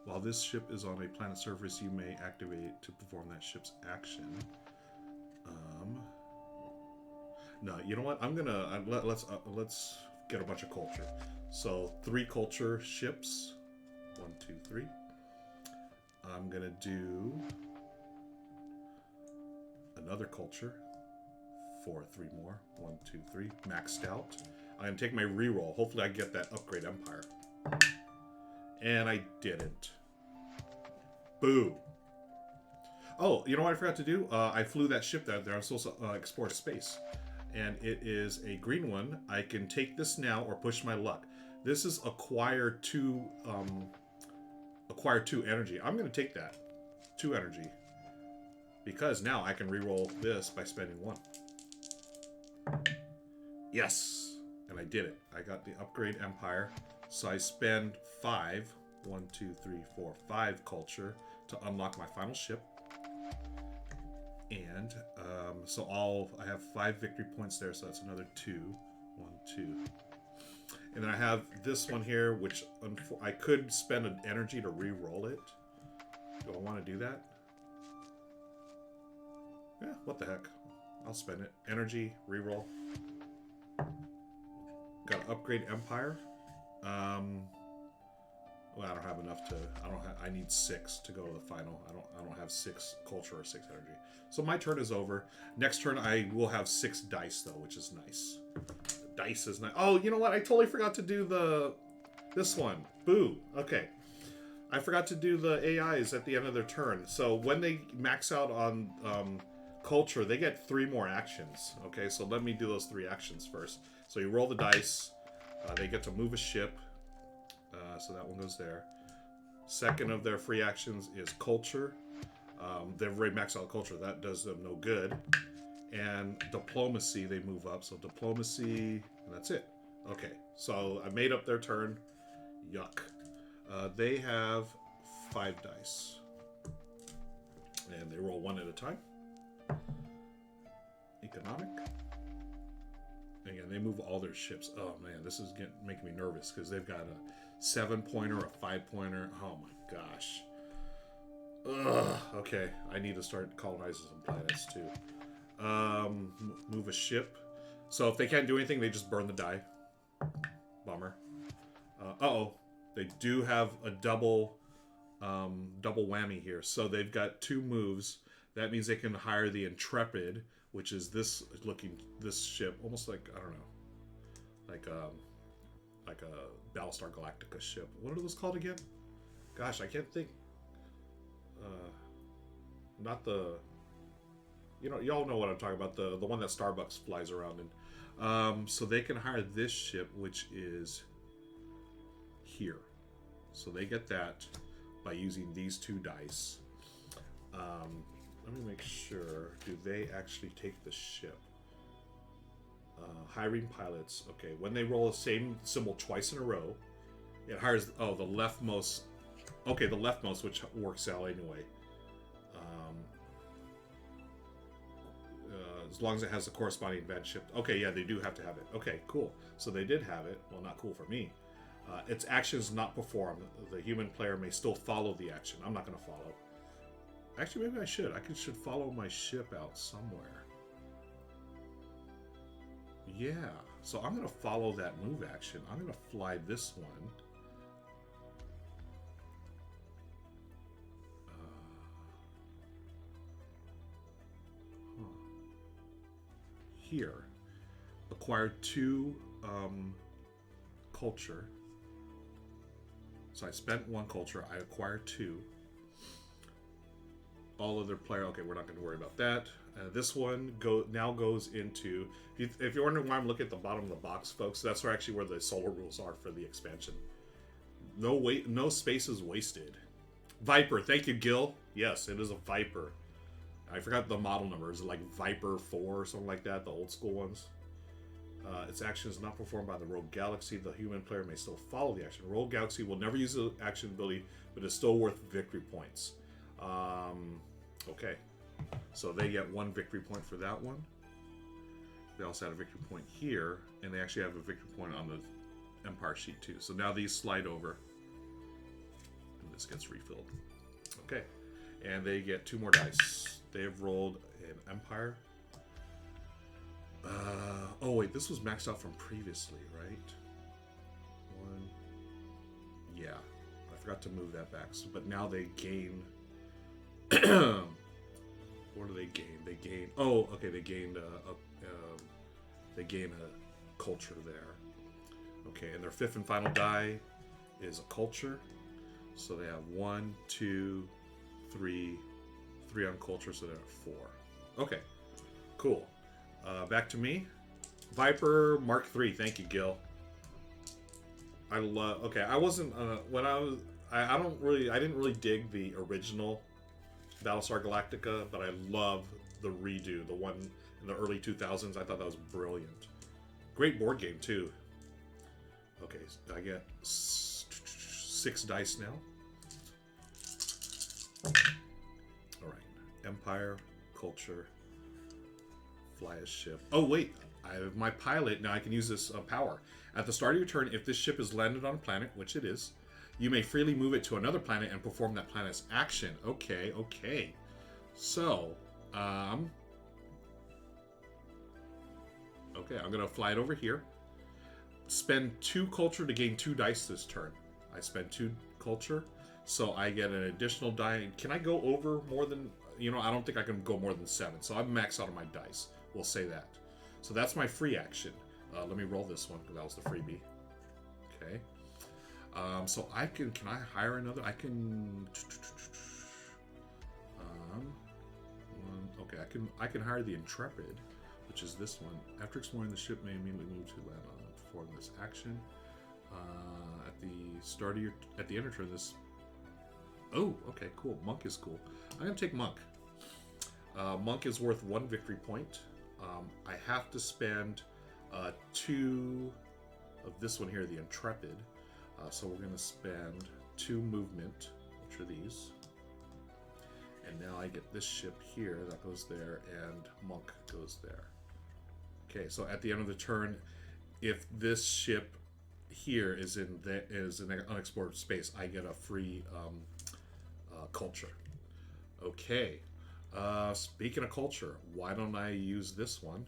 Speaker 1: While this ship is on a planet surface, you may activate it to perform that ship's action. No, you know what? I'm gonna... let's get a bunch of culture. So, 3 culture ships. 1, 2, 3. I'm gonna do... another culture for 3 more. 1, 2, 3. Maxed out. I'm going to take my reroll. Hopefully I get that upgrade empire. And I didn't. Boo. Oh, you know what I forgot to do? I flew that ship there. I'm supposed to explore space. And it is a green one. I can take this now or push my luck. This is acquire 2 energy. I'm going to take that. 2 energy. Because now I can reroll this by spending 1. Yes! And I did it. I got the upgrade empire. So I spend 5. 1, 2, 3, 4, 5 culture to unlock my final ship. And so I have 5 victory points there, so that's another 2. 1, 2. And then I have this one here, which I could spend an energy to re-roll it. Do I want to do that? Yeah, what the heck. I'll spend it. Energy, re-roll. Got to upgrade Empire. Well, I don't have enough to... I need 6 to go to the final. I don't have 6 culture or 6 energy. So my turn is over. Next turn, I will have 6 dice, though, which is nice. The dice is nice. Oh, you know what? I totally forgot to do this one. Boo. Okay. I forgot to do the AIs at the end of their turn. So when they max out on culture, they get 3 more actions. Okay, so let me do those 3 actions first. So you roll the dice. They get to move a ship. So that one goes there. Second of their free actions is culture. They've already maxed out culture. That does them no good. And diplomacy, they move up. So diplomacy, and that's it. Okay, so I made up their turn. Yuck. They have 5 dice. And they roll 1 at a time. Economic. Again, they move all their ships. Oh man, this is making me nervous because they've got a 7-pointer, a 5-pointer. Oh my gosh. Ugh. Okay, I need to start colonizing some planets too. Move a ship. So if they can't do anything, they just burn the die. Bummer. Uh-oh. They do have a double whammy here. So they've got 2 moves. That means they can hire the Intrepid, which is this ship, almost like, I don't know, like a Battlestar Galactica ship. What are those called again? Gosh, I can't think. Not the, y'all know what I'm talking about, the one that Starbucks flies around in. So they can hire this ship, which is here. So they get that by using these 2 dice. Let me make sure. Do they actually take the ship? Hiring pilots. Okay, when they roll the same symbol twice in a row, it hires. Oh, the leftmost. Okay, the leftmost, which works out anyway. As long as it has the corresponding event ship. Okay, yeah, they do have to have it. Okay, cool. So they did have it. Well, not cool for me. Its actions not performed. The human player may still follow the action. I'm not going to follow. Actually, maybe I should. Should follow my ship out somewhere. Yeah. So I'm going to follow that move action. I'm going to fly this one. Here. Acquire 2 culture. So I spent 1 culture. I acquired 2. All other player. Okay, we're not going to worry about that. This one now goes into. If you're wondering why I'm looking at the bottom of the box, folks, that's where the solar rules are for the expansion. No space is wasted. Viper, thank you, Gil. Yes, it is a Viper. I forgot the model number. Is it like Viper 4 or something like that? The old school ones. Its action is not performed by the Rogue Galaxy. The human player may still follow the action. Rogue Galaxy will never use the action ability, but is still worth victory points. Okay. So they get 1 victory point for that one. They also had a victory point here, and they actually have a victory point on the Empire sheet too. So now these slide over, and this gets refilled. Okay. And they get 2 more dice. They have rolled an Empire. Oh wait, this was maxed out from previously, right? 1. Yeah, I forgot to move that back. So, but now they gain. What do they gain? They gain. Oh, okay. They gained they gain a culture there. Okay, and their 5th and final die is a culture. So they have 1, 2, 3 on culture, so they're at 4. Okay, cool. Back to me. Viper Mark III. Thank you, Gil. I love. Okay, I wasn't when I was. I didn't really dig the original Battlestar Galactica, but I love the redo, the one in the early 2000s. I thought that was brilliant. Great board game too. Okay, so I get 6 dice now. All right, Empire, culture, fly a ship. Oh wait, I have my pilot now. I can use this power at the start of your turn. If this ship is landed on a planet, which it is, you may freely move it to another planet and perform that planet's action. Okay. So, okay, I'm gonna fly it over here. Spend 2 culture to gain 2 dice this turn. I spend 2 culture, so I get an additional die. Can I go over more than? I don't think I can go more than 7. So I'm maxed out on my dice. We'll say that. So that's my free action. Let me roll this one because that was the freebie. Okay. So can I hire another? I can. Okay, I can hire the Intrepid, which is this one. After exploring, the ship may immediately move to land on and perform this action. At the end of turn, this. Oh, okay, cool. Monk is cool. I'm gonna take Monk. Monk is worth 1 victory point. I have to spend 2 of this one here, the Intrepid. So we're gonna spend 2 movement, which are these. And now I get this ship here that goes there, and Monk goes there. Okay, so at the end of the turn, if this ship here is in an unexplored space, I get a free culture. Okay. Speaking of culture, why don't I use this one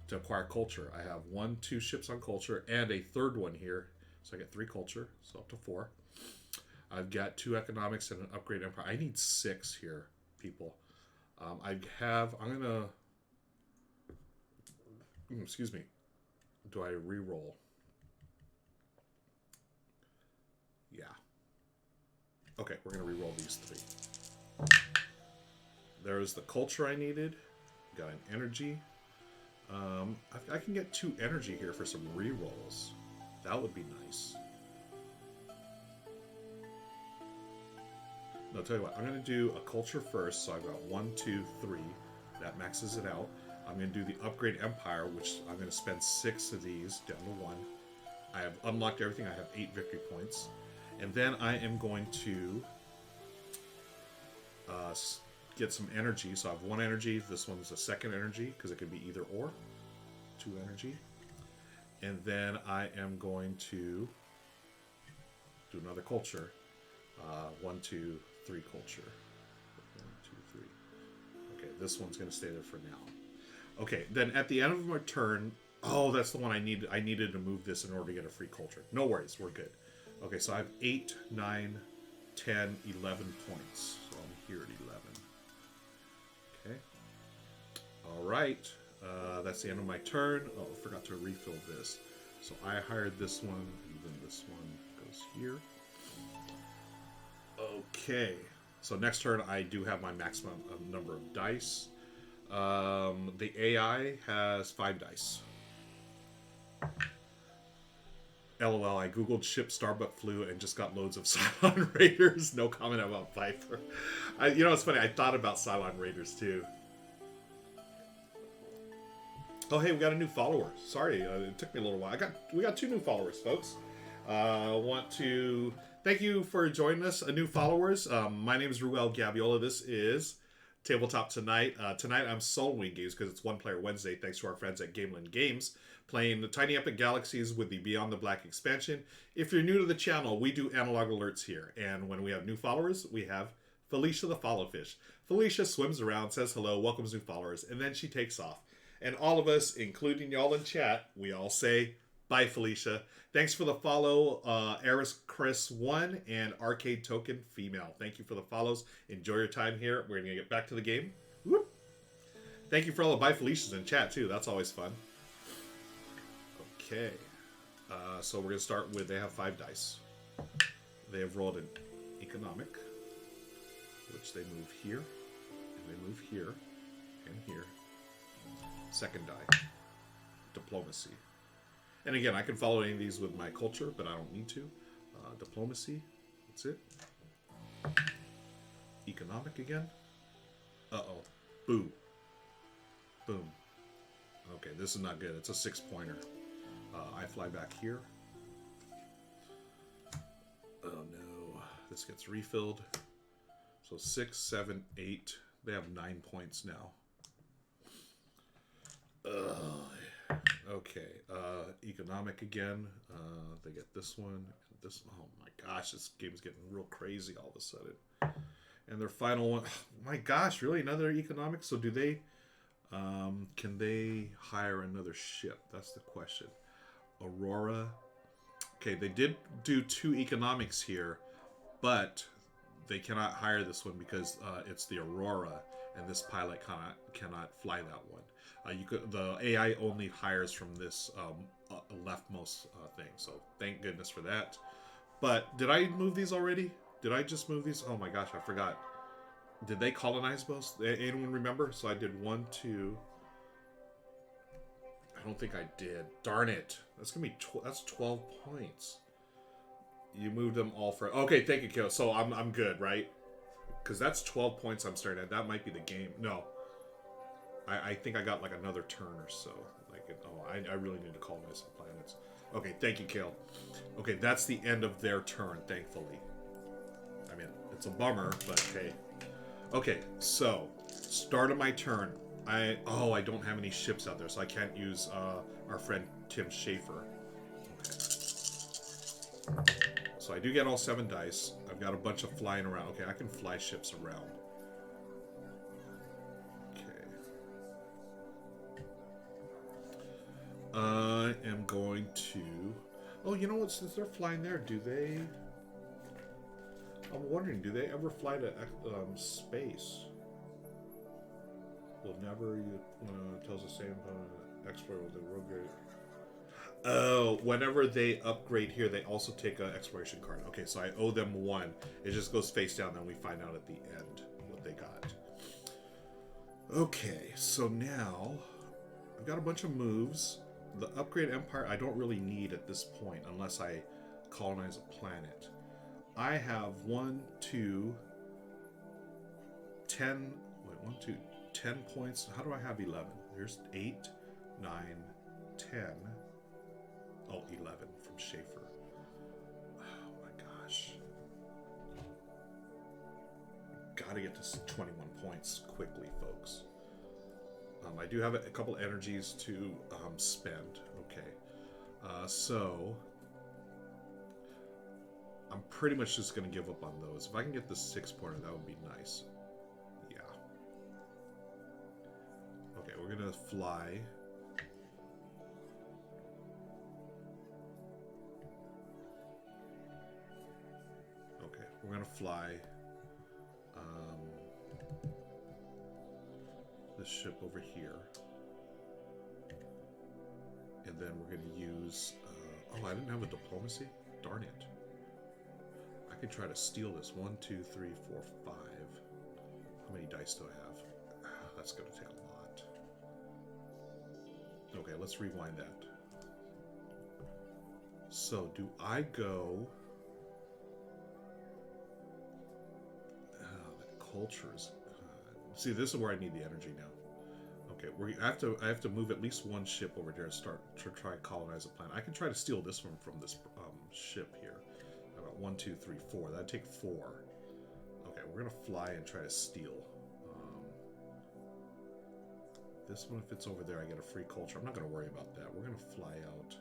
Speaker 1: to acquire culture? I have 2 ships on culture and a third one here, so I get 3 culture, so up to 4. I've got 2 economics and an upgrade empire. I need 6 here, people. I'm gonna. Excuse me. Do I re-roll? Yeah. Okay, we're gonna re-roll these 3. There's the culture I needed. Got an energy. I can get 2 energy here for some re-rolls. That would be nice. No, I'll tell you what. I'm going to do a culture first. So I've got 1, 2, 3. That maxes it out. I'm going to do the upgrade empire, which I'm going to spend 6 of these down to 1. I have unlocked everything. I have 8 victory points. And then I am going to get some energy. So I have 1 energy. This one's a second energy because it could be either or. 2 energy. And then I am going to do another culture. 1, 2, 3 culture. 1, 2, 3. Okay, this one's going to stay there for now. Okay, then at the end of my turn... Oh, that's the one I needed. I needed to move this in order to get a free culture. No worries, we're good. Okay, so I have 8, 9, 10, 11 points. So I'm here at 11. Okay. All right. That's the end of my turn. Oh, I forgot to refill this. So I hired this one, and then this one goes here. Okay. So next turn, I do have my maximum number of dice. The AI has 5 dice. LOL, I googled ship Starbuck flu and just got loads of Cylon Raiders. No comment about Viper. You know, it's funny. I thought about Cylon Raiders too. Oh, hey, we got a new follower. Sorry, it took me a little while. We got 2 new followers, folks. Want to thank you for joining us, new followers. My name is Ruel Gaviola. This is Tabletop Tonight. Tonight I'm soloing games because it's One Player Wednesday. Thanks to our friends at Gameland Games, playing the Tiny Epic Galaxies with the Beyond the Black expansion. If you're new to the channel, we do analog alerts here, and when we have new followers, we have Felicia the Followfish. Felicia swims around, says hello, welcomes new followers, and then she takes off. And all of us, including y'all in chat, we all say, bye, Felicia. Thanks for the follow, Eris Chris 1 and Arcade Token Female. Thank you for the follows. Enjoy your time here. We're going to get back to the game. Whoop. Thank you for all the bye Felicias in chat, too. That's always fun. Okay. So we're going to start with, they have 5 dice. They have rolled an economic, which they move here, and they move here, and here. Second die, diplomacy. And again, I can follow any of these with my culture, but I don't need to. Diplomacy, that's it. Economic again. Uh-oh. Boo. Boom. Okay, this is not good. It's a 6-pointer. I fly back here. Oh no. This gets refilled. So 6, 7, 8. They have 9 points now. Okay, economic again. They get this one. This. Oh my gosh, this game's getting real crazy all of a sudden. And their final one. Oh my gosh, really another economic? So do they? Can they hire another ship? That's the question. Aurora. Okay, they did do 2 economics here, but they cannot hire this one because it's the Aurora, and this pilot cannot fly that one. The AI only hires from this leftmost thing, so thank goodness for that. But did I move these already? Did I just move these? Oh my gosh, I forgot. Did they colonize most? Anyone remember? So I did 1, 2. I don't think I did. Darn it! That's gonna be that's 12 points. You moved them all for. Okay, thank you, Kyo. So I'm good, right? Because that's 12 points I'm starting at. That might be the game. No. I think I got like another turn or so. I really need to colonize some planets. Okay, thank you, Kale. Okay, that's the end of their turn, thankfully. I mean, it's a bummer, but hey. Okay, so, start of my turn. I don't have any ships out there, so I can't use our friend Tim Schafer. Okay. So I do get all 7 dice. I've got a bunch of flying around. Okay, I can fly ships around. Okay. I am going to... Oh, you know what? Since they're flying there, do they... I'm wondering, do they ever fly to space? Will never tells the same expert with the road grade. Oh, whenever they upgrade here, they also take an exploration card. Okay, so I owe them 1. It just goes face down, then we find out at the end what they got. Okay, so now I've got a bunch of moves. The upgrade empire I don't really need at this point unless I colonize a planet. I have 1, 2, 10. Wait, 1, 2, 10 points. How do I have 11? There's 8, 9, 10. Oh, 11 from Schaefer. Oh my gosh. Gotta get to 21 points quickly, folks. I do have a couple energies to spend. Okay. So I'm pretty much just going to give up on those. If I can get the 6-pointer, that would be nice. Yeah. Okay, we're going to fly. Okay, we're going to fly this ship over here. And then we're going to use... oh, I didn't have a diplomacy? Darn it. I can try to steal this. 1, 2, 3, 4, 5. How many dice do I have? That's going to take a lot. Okay, let's rewind that. So, do I go... the cultures. See, this is where I need the energy now. Okay, I have to move at least 1 ship over there and start to try and colonize a planet. I can try to steal this one from this ship here. I've got 1, 2, 3, 4. That'd take 4. Okay, we're gonna fly and try to steal. This one, if it's over there, I get a free culture. I'm not gonna worry about that. We're gonna fly out.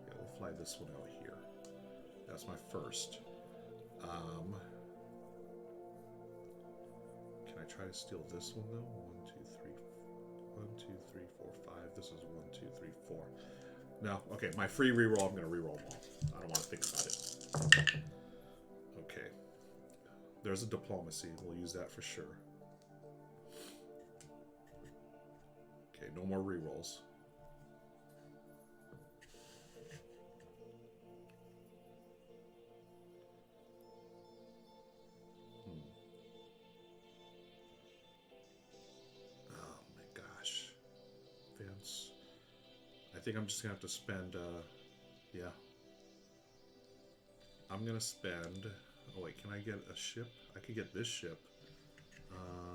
Speaker 1: Yeah, we'll fly this one out here. That's my first. Can I try to steal this one though? 1, 2, 3, 1, 2, 3, 4, 5. This is 1, 2, 3, 4. No, okay, my free reroll, I'm gonna reroll them all. I don't want to think about it. Okay. There's a diplomacy. We'll use that for sure. Okay, no more rerolls. I think I'm just gonna have to spend, yeah. I'm gonna spend, oh wait, can I get a ship? I could get this ship.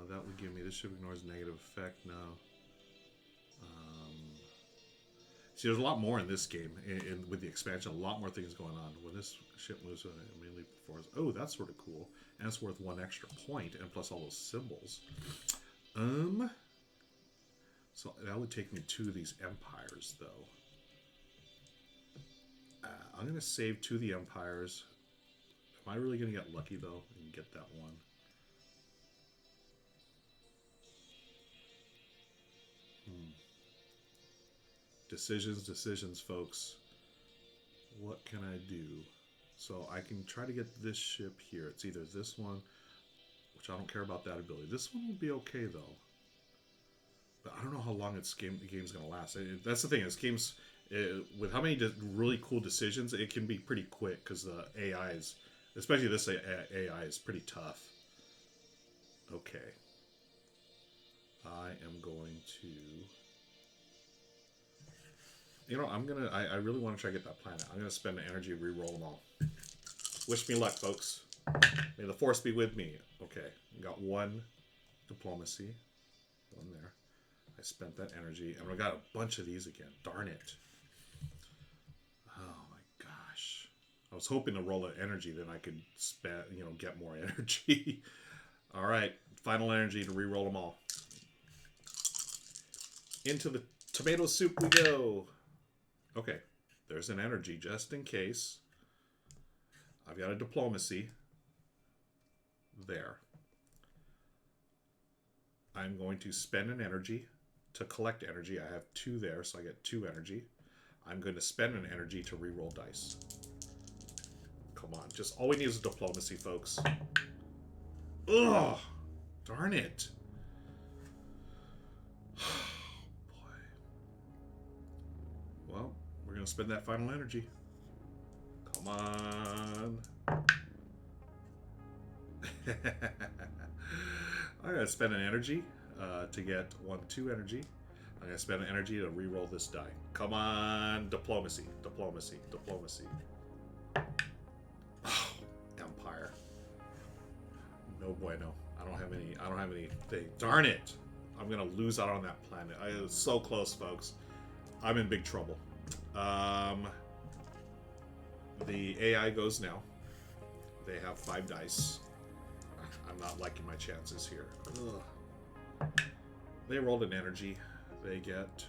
Speaker 1: That would give me, this ship ignores negative effect, no. See, there's a lot more in this game, with the expansion, a lot more things going on. When this ship moves immediately before us, oh, that's sort of cool. And it's worth 1 extra point, and plus all those symbols. So that would take me to these empires, though. I'm going to save 2 of the empires. Am I really going to get lucky, though, and get that one? Decisions, folks. What can I do? So I can try to get this ship here. It's either this one, which I don't care about that ability. This one will be okay, though. But I don't know how long the game's going to last. That's the thing. This game's, with how many really cool decisions, it can be pretty quick because the AI is, especially this AI, is pretty tough. Okay. I am going to... You know, I really want to try to get that planet. I'm going to spend the energy to re-roll them all. Wish me luck, folks. May the force be with me. Okay. Got 1 diplomacy. 1 there. I spent that energy. And I got a bunch of these again. Darn it. Oh my gosh. I was hoping to roll an energy, then I could get more energy. All right. Final energy to re-roll them all. Into the tomato soup we go. Okay. There's an energy just in case. I've got a diplomacy. There. I'm going to spend an energy to collect energy. I have 2 there, so I get 2 energy. I'm going to spend an energy to re-roll dice. Come on. Just all we need is diplomacy, folks. Ugh. Darn it. Boy. Well, we're going to spend that final energy. Come on. I'm going to spend an energy to get 2 energy. I'm going to spend an energy to re-roll this die. Come on. Diplomacy. Diplomacy. Diplomacy. Oh, Empire. No bueno. I don't have anything. Darn it. I'm going to lose out on that planet. I was so close, folks. I'm in big trouble. The AI goes now. They have 5 dice. I'm not liking my chances here. Ugh. They rolled an energy. They get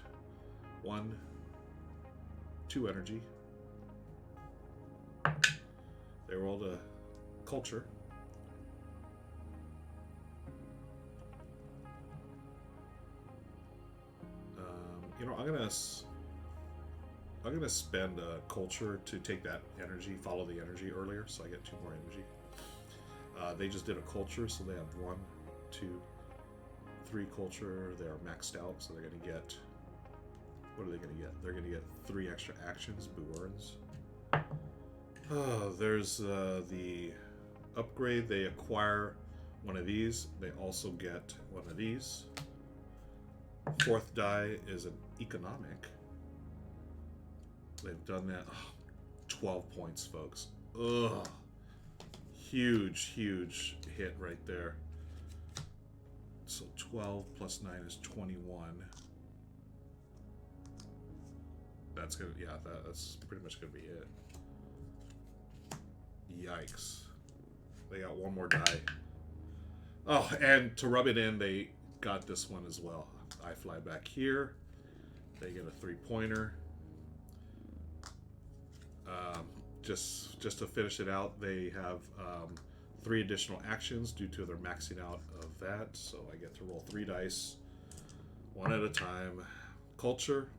Speaker 1: 2 energy. They rolled a culture. I'm gonna spend a culture to take that energy, follow the energy earlier, so I get 2 more energy. They just did a culture, so they have 1, 2, 3 culture. They are maxed out, so they're gonna get. What are they gonna get? They're gonna get 3 extra actions. Boo earns. There's the upgrade. They acquire 1 of these. They also get 1 of these. 4th die is an economic. They've done that. Oh, 12 points, folks. Ugh. Huge, huge hit right there. So 12 plus 9 is 21. That's gonna, yeah, that's pretty much gonna be it. Yikes. They got 1 more die. Oh, and to rub it in, they got this one as well. I fly back here. They get a 3-pointer. Just to finish it out, they have 3 additional actions due to their maxing out of that. So I get to roll 3 dice, 1 at a time. Culture.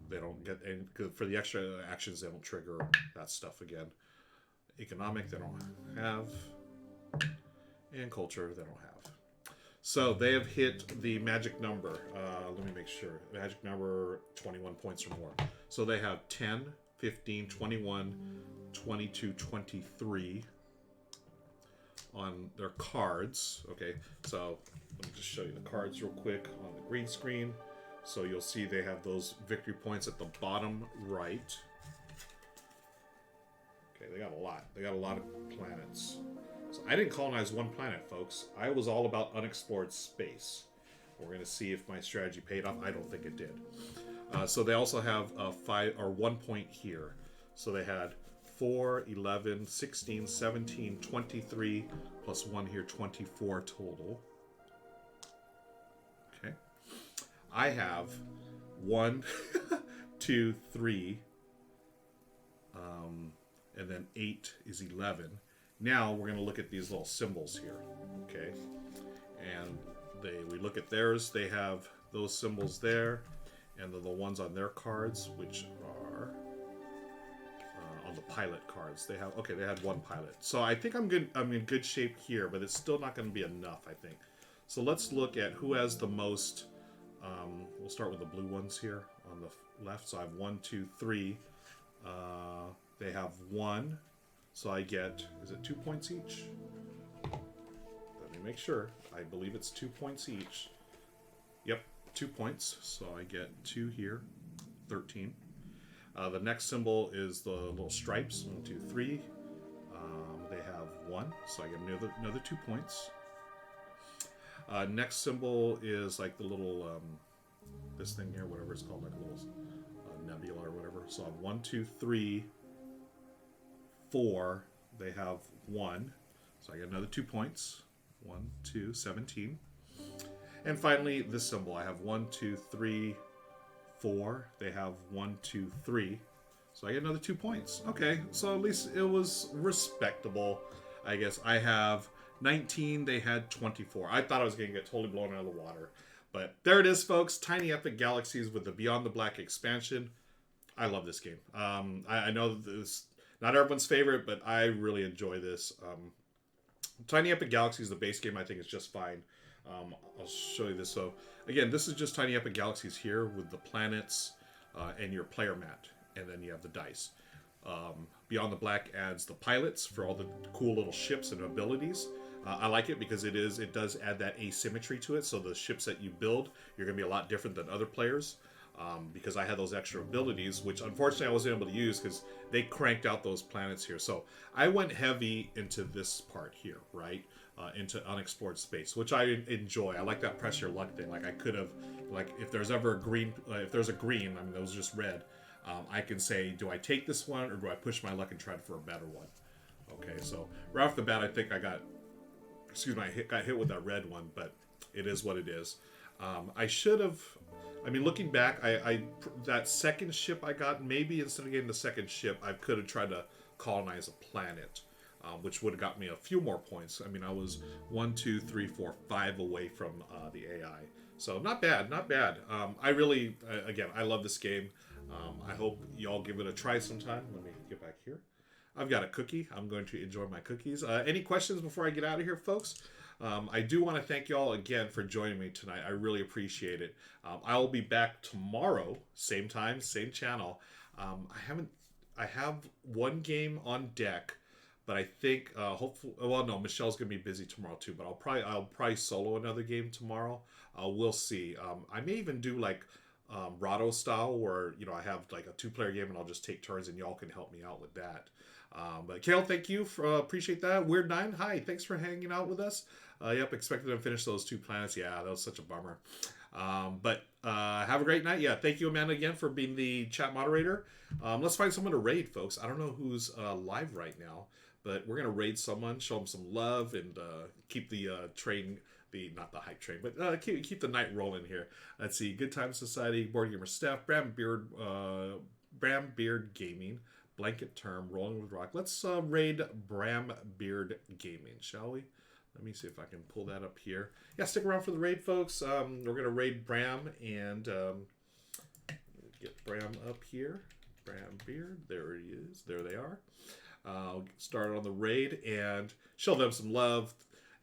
Speaker 1: They don't get any, for the extra actions. They don't trigger that stuff again. Economic, they don't have, and culture, they don't have. So they have hit the magic number. Let me make sure. Magic number 21 points or more. So they have 10, 15, 21, 22, 23 on their cards. Okay, so let me just show you the cards real quick on the green screen. So you'll see they have those victory points at the bottom right. Okay, they got a lot. They got a lot of planets. So I didn't colonize 1 planet, folks. I was all about unexplored space. We're going to see if my strategy paid off. I don't think it did. So they also have 1 point here. So they had 4, 11, 16, 17, 23, plus 1 here, 24 total. Okay. I have 1, 2, 3, and then 8 is 11. Now we're going to look at these little symbols here, okay? And we look at theirs. They have those symbols there, and the ones on their cards, which are on the pilot cards. They had 1 pilot. So I think I'm good. I'm in good shape here, but it's still not going to be enough, I think. So let's look at who has the most. We'll start with the blue ones here on the left. So I have 1, 2, 3. They have 1. So I get, is it 2 points each? Let me make sure. I believe it's 2 points each. Yep, 2 points. So I get 2 here, 13. The next symbol is the little stripes, 1, 2, 3. They have 1, so I get another 2 points. Next symbol is like the little, this thing here, whatever it's called, like a little nebula or whatever. So I have 1, 2, 3, 4. They have 1. So I get another 2 points. 1, 2, 17. And finally, this symbol. I have 1, 2, 3, 4. They have 1, 2, 3. So I get another 2 points. Okay, so at least it was respectable. I guess I have 19. They had 24. I thought I was going to get totally blown out of the water. But there it is, folks. Tiny Epic Galaxies with the Beyond the Black expansion. I love this game. I know this not everyone's favorite, but I really enjoy this. Tiny Epic Galaxies, the base game, I think is just fine. I'll show you this. So again, this is just Tiny Epic Galaxies here with the planets and your player mat, and then you have the dice. Beyond the Black adds the pilots for all the cool little ships and abilities. I like it because it does add that asymmetry to it. So the ships that you build, you're going to be a lot different than other players. Because I had those extra abilities, which unfortunately I wasn't able to use because they cranked out those planets here. So I went heavy into this part here, right? Into unexplored space, which I enjoy. I like that press your luck thing. Like I could have, like if there's ever a green, if there's a green, I mean, it was just red. I can say, do I take this one or do I push my luck and try for a better one? Okay, so right off the bat, I think I got, got hit with that red one, but it is what it is. I should have. I mean, looking back, that second ship I got, maybe instead of getting the second ship, I could have tried to colonize a planet, which would have got me a few more points. I mean, I was 1, 2, 3, 4, 5 away from the AI. So not bad, not bad. I really, again, I love this game. I hope y'all give it a try sometime. Let me get back here. I've got a cookie. I'm going to enjoy my cookies. Any questions before I get out of here, folks? I do want to thank y'all again for joining me tonight. I really appreciate it. I will be back tomorrow, same time, same channel. I have one game on deck, but I think hopefully, well, no, Michelle's gonna be busy tomorrow too. But I'll probably solo another game tomorrow. We'll see. I may even do like Rado style, where I have like a 2-player game and I'll just take turns and y'all can help me out with that. But Kale, thank you for appreciate that. Weird Nine, hi, thanks for hanging out with us. Yep, expected to finish those 2 planets. Yeah, that was such a bummer. But have a great night. Yeah, thank you, Amanda, again for being the chat moderator. Let's find someone to raid, folks. I don't know who's live right now, but we're gonna raid someone, show them some love, and keep the train. Not the hype train, but keep the night rolling here. Let's see. Good Time Society, Board Gamer Steph, Bram Beard Gaming, Blanket Term, Rolling with Rock. Let's raid Bram Beard Gaming, shall we? Let me see if I can pull that up here. Yeah, stick around for the raid, folks. We're gonna raid Bram and get Bram up here. Bram Beard, there he is. There they are. I'll get started on the raid and show them some love.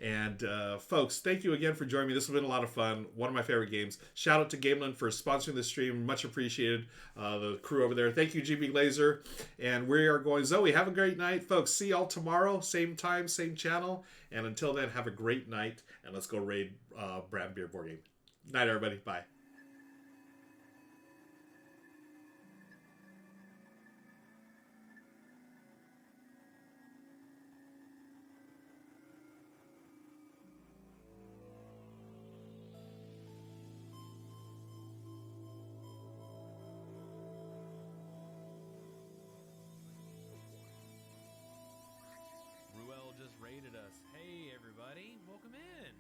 Speaker 1: And folks, thank you again for joining me. This has been a lot of fun. One of my favorite games. Shout out to Gamelin for sponsoring this stream. Much appreciated. The crew over there. Thank you, GB Glazer. And we are going. Zoe, have a great night. Folks, see y'all tomorrow. Same time, same channel. And until then, have a great night. And let's go raid Brad Beer Board Game. Night, everybody. Bye.
Speaker 3: Ruel just raided us.